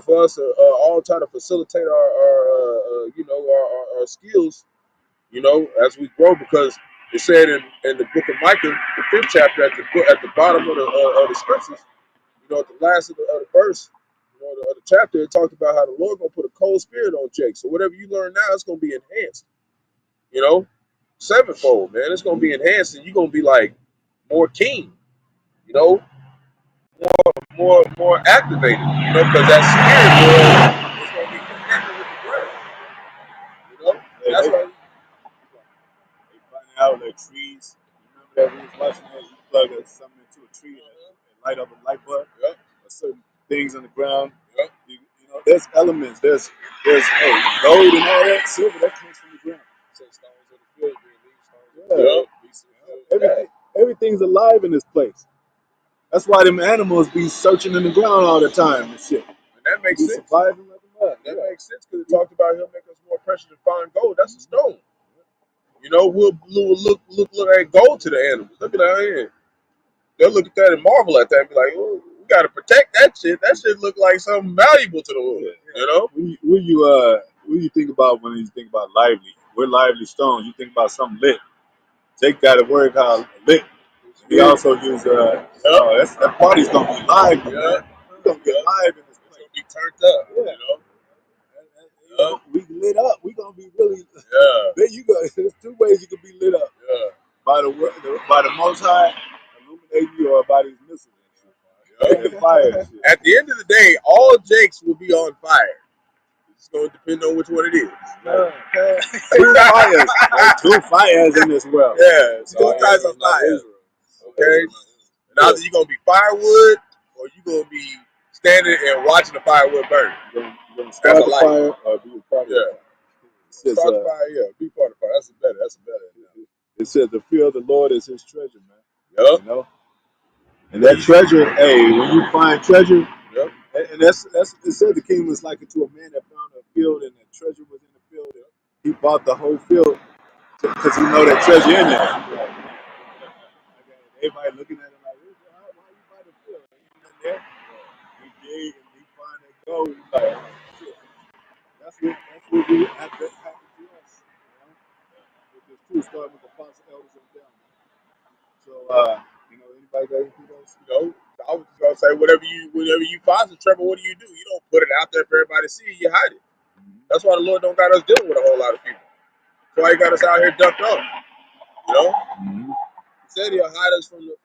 for us to all try to facilitate our skills, as we grow, because it said in the book of Micah, the 5th chapter, at the bottom of the scriptures, at the last of the verse, of the chapter, it talked about how the Lord gonna put a cold spirit on Jake. So whatever you learn now, it's gonna be enhanced. Sevenfold, man. It's gonna be enhanced, and you're gonna be like more keen, more activated, because that spirit is gonna be connected with the ground. That's why they finding out like trees. Remember that we was watching that? You plug something into a tree and light up a light bulb. Or certain things on the ground. There's elements. There's gold and all that, silver that comes from the ground. stones of the field, Everything everything's alive in this place. That's why them animals be searching in the ground all the time and shit. And that makes sense. Surviving like a mud. That makes sense because it talked about he'll make us more precious than fine gold. That's a stone. You know, we'll look at gold to the animals. They'll be like, oh, yeah. They'll look at that and marvel at that and be like, oh, we got to protect that shit. That shit look like something valuable to the world. You know? What you think about when you think about lively? We're lively stones. You think about something lit. Jake got a word called lit. He also used that party's gonna be live, man. We're gonna get live in this place. It's gonna be turned up, you know. We lit up. We gonna be really. There you go. There's two ways you can be lit up. By the Most High illuminating you, or by these missiles. Fire. At the end of the day, all Jakes will be on fire. It's gonna depend on which one it is. Two fires in this world. Yeah, two types of fire. Okay. And either you're gonna be firewood or you're gonna be standing and watching the firewood burn. You're gonna start the fire or be a part of it. Start the fire, be part of the fire. That's a better. It says the fear of the Lord is his treasure, man. Yep. You know? And that treasure, when you find treasure, and that's it said the king was like it to a man that found a field and the treasure was in the field. And he bought the whole field because he know that treasure in there. Everybody looking at him like, why you buy the field? In there. He dig and he find that gold. He's like, oh, shit. That's what we have to happen to us. With this too, starting with the apostle elders and down. So anybody got anything else? I was just gonna say whatever you find some trouble, what do? You don't put it out there for everybody to see, you hide it. That's why the Lord don't got us dealing with a whole lot of people. That's why he got us out here ducked up. You know? He said he'll hide us from the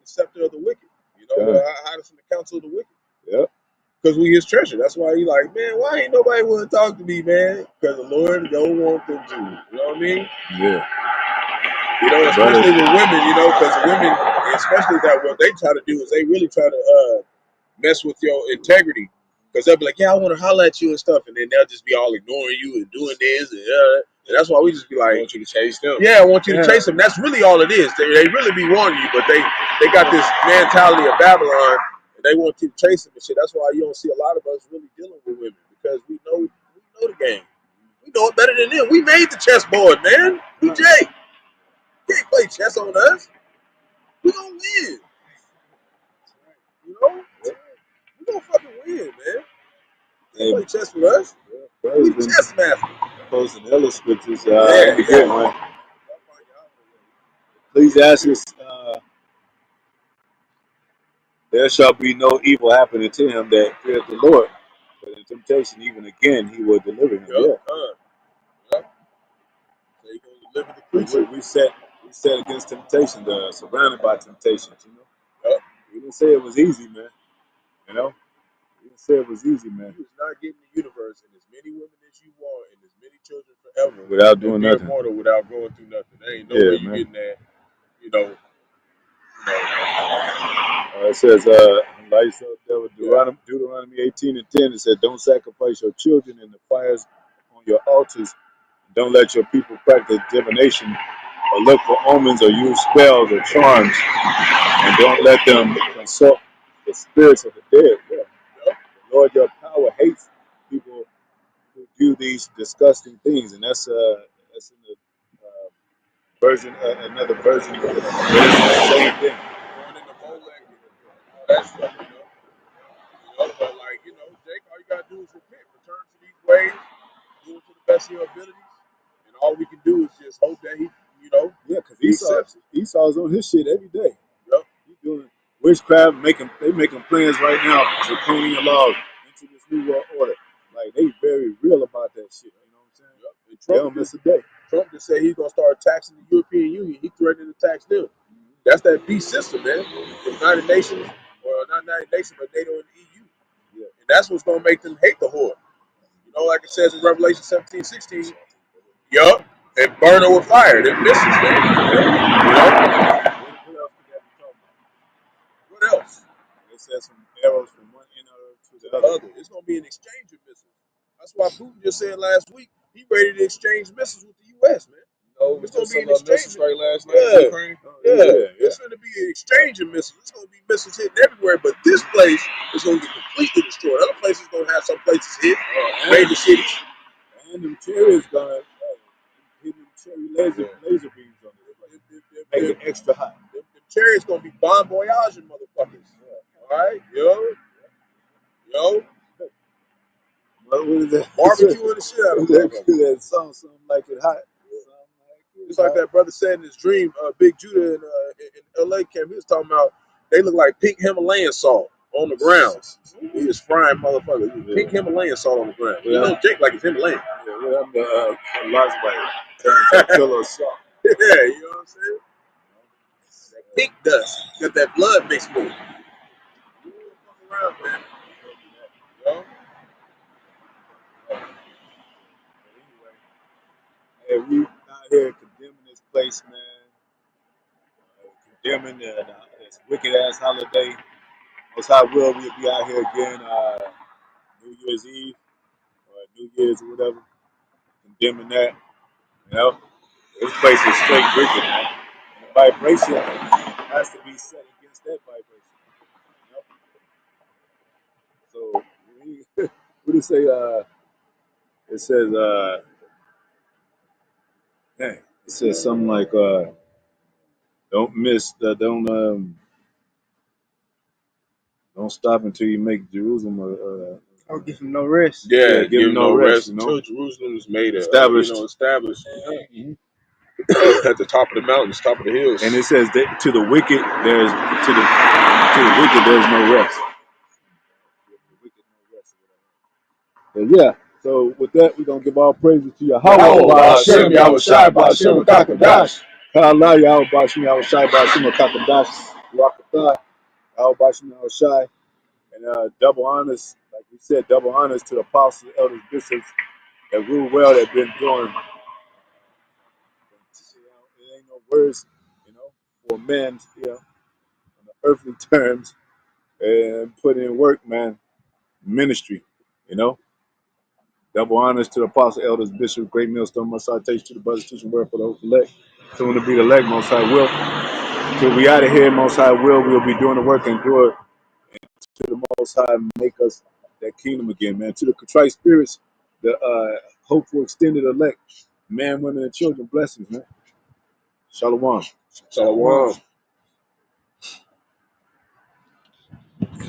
scepter of the wicked. You know, hide us from the counsel of the wicked. Yep. Because we his treasure. That's why he like, man, why ain't nobody want to talk to me, man? Because the Lord don't want them to. You know what I mean? Yeah. You know, especially with women, because women, especially that, what they try to do is they really try to mess with your integrity. Because they'll be like, yeah, I want to holler at you and stuff. And then they'll just be all ignoring you and doing this. And that's why we just be like, I want you to chase them. Yeah, I want you to chase them. That's really all it is. They really be wanting you, but they got this mentality of Babylon. And they want you to chase them and shit. That's why you don't see a lot of us really dealing with women. Because we know the game. We know it better than them. We made the chessboard, man. We Jake. You can't play chess on us. We gonna win. You know? We gonna fucking win, man. You play chess with us. We chess master. Posting other scriptures. Good one. Ecclesiastes, there shall be no evil happening to him that feareth the Lord. But in temptation, even again, he will deliver him. So he gonna deliver the creature. We set against temptation, surrounded by temptations. We didn't say it was easy, man. We didn't say it was easy, man. You was not getting the universe and as many women as you want and as many children forever without doing nothing. Immortal without going through nothing. There ain't no way you getting that. It says, Deuteronomy 18:10. It said, "Don't sacrifice your children in the fires on your altars. Don't let your people practice divination or look for omens or use spells or charms. And don't let them consult the spirits of the dead." Lord, your power hates people who do these disgusting things, and that's in the version, another version of the same thing. But Jake, all you gotta do is repent, return to these ways, do it to the best of your abilities, and all we can do is just hope that he, because Esau's on his shit every day. Yep. He's doing witchcraft, making plans right now, draconian laws into this new world order. Like, they very real about that shit. You know what I'm saying? Yep. They don't miss a day. Trump just said he's gonna start taxing the European Union. He threatened to tax them. That's that beast system, man. The United Nations, well, not United Nations, but NATO and the EU. Yeah. And that's what's gonna make them hate the horde. Like it says in Revelation 17:16. Yup. And burn her with fire. They're missiles, man. What else? It says some arrows from one end to the other. It's gonna be an exchange of missiles. That's why Putin just said last week he ready to exchange missiles with the U.S., man. over It's gonna some be an missile exchange. strike last night in Ukraine. It's gonna be an exchange of missiles. It's gonna be missiles hitting everywhere, but this place is gonna get completely destroyed. Other places gonna have some places hit, major cities. And them chariots gonna hit them cherry laser beams on it. Make it extra hot. The chariots gonna be bon voyage motherfuckers. All right, yo. What is that? Barbecuing the shit out of them. That song, something like it hot. It's like that brother said in his dream, Big Judah in LA camp, he was talking about they look like pink Himalayan salt on the ground. He was frying motherfuckers. Pink Himalayan salt on the ground. You know Jake like it's Himalayan. Yeah, I'm lost by it. Pillow salt. Yeah, you know what I'm saying? That pink dust, got that blood mixed with it. You don't fuck around, man. You know? Hey, we out here condemning this place, man. Condemning this wicked ass holiday. Most High will we'll be out here again New Year's Eve or New Year's or whatever. Condemning that. You know? This place is straight wicked, man. And the vibration has to be set against that vibration. You know? So what do you say? It says it says something like don't stop until you make Jerusalem I'll give him no rest. Yeah, give them no rest, you know? until Jerusalem is made Established. Established Mm-hmm. at the top of the mountains, top of the hills. And it says that to the wicked there's no rest. But yeah, so with that, we're gonna give all praises to Yahawah, Bahasham, Yahawashi, Bahasham, Qadash. Halal, Yahweh, Bahasham, Yahawashi, Bahasham, Qadash, Rawchaa, Yahweh, Bahasham, Yahawashi, and double honors, like we said, double honors to the apostles, elders, bishops that rule well, that been doing. It ain't no words, for men, on the earthly terms, and put in work, man, ministry, Double honors to the apostle, elders, bishop, great millstone, most high takes to the brothers, teaching word for the whole elect. Soon to be the elect, most high will. Till we out of here, most high we'll be doing the work and do it to the most high, make us that kingdom again, man. To the contrite spirits, the hopeful extended elect, man, women, and children, blessings, man. Shalom. Shalom.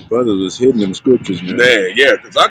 Brothers was hitting them scriptures, man. Man, yeah, because I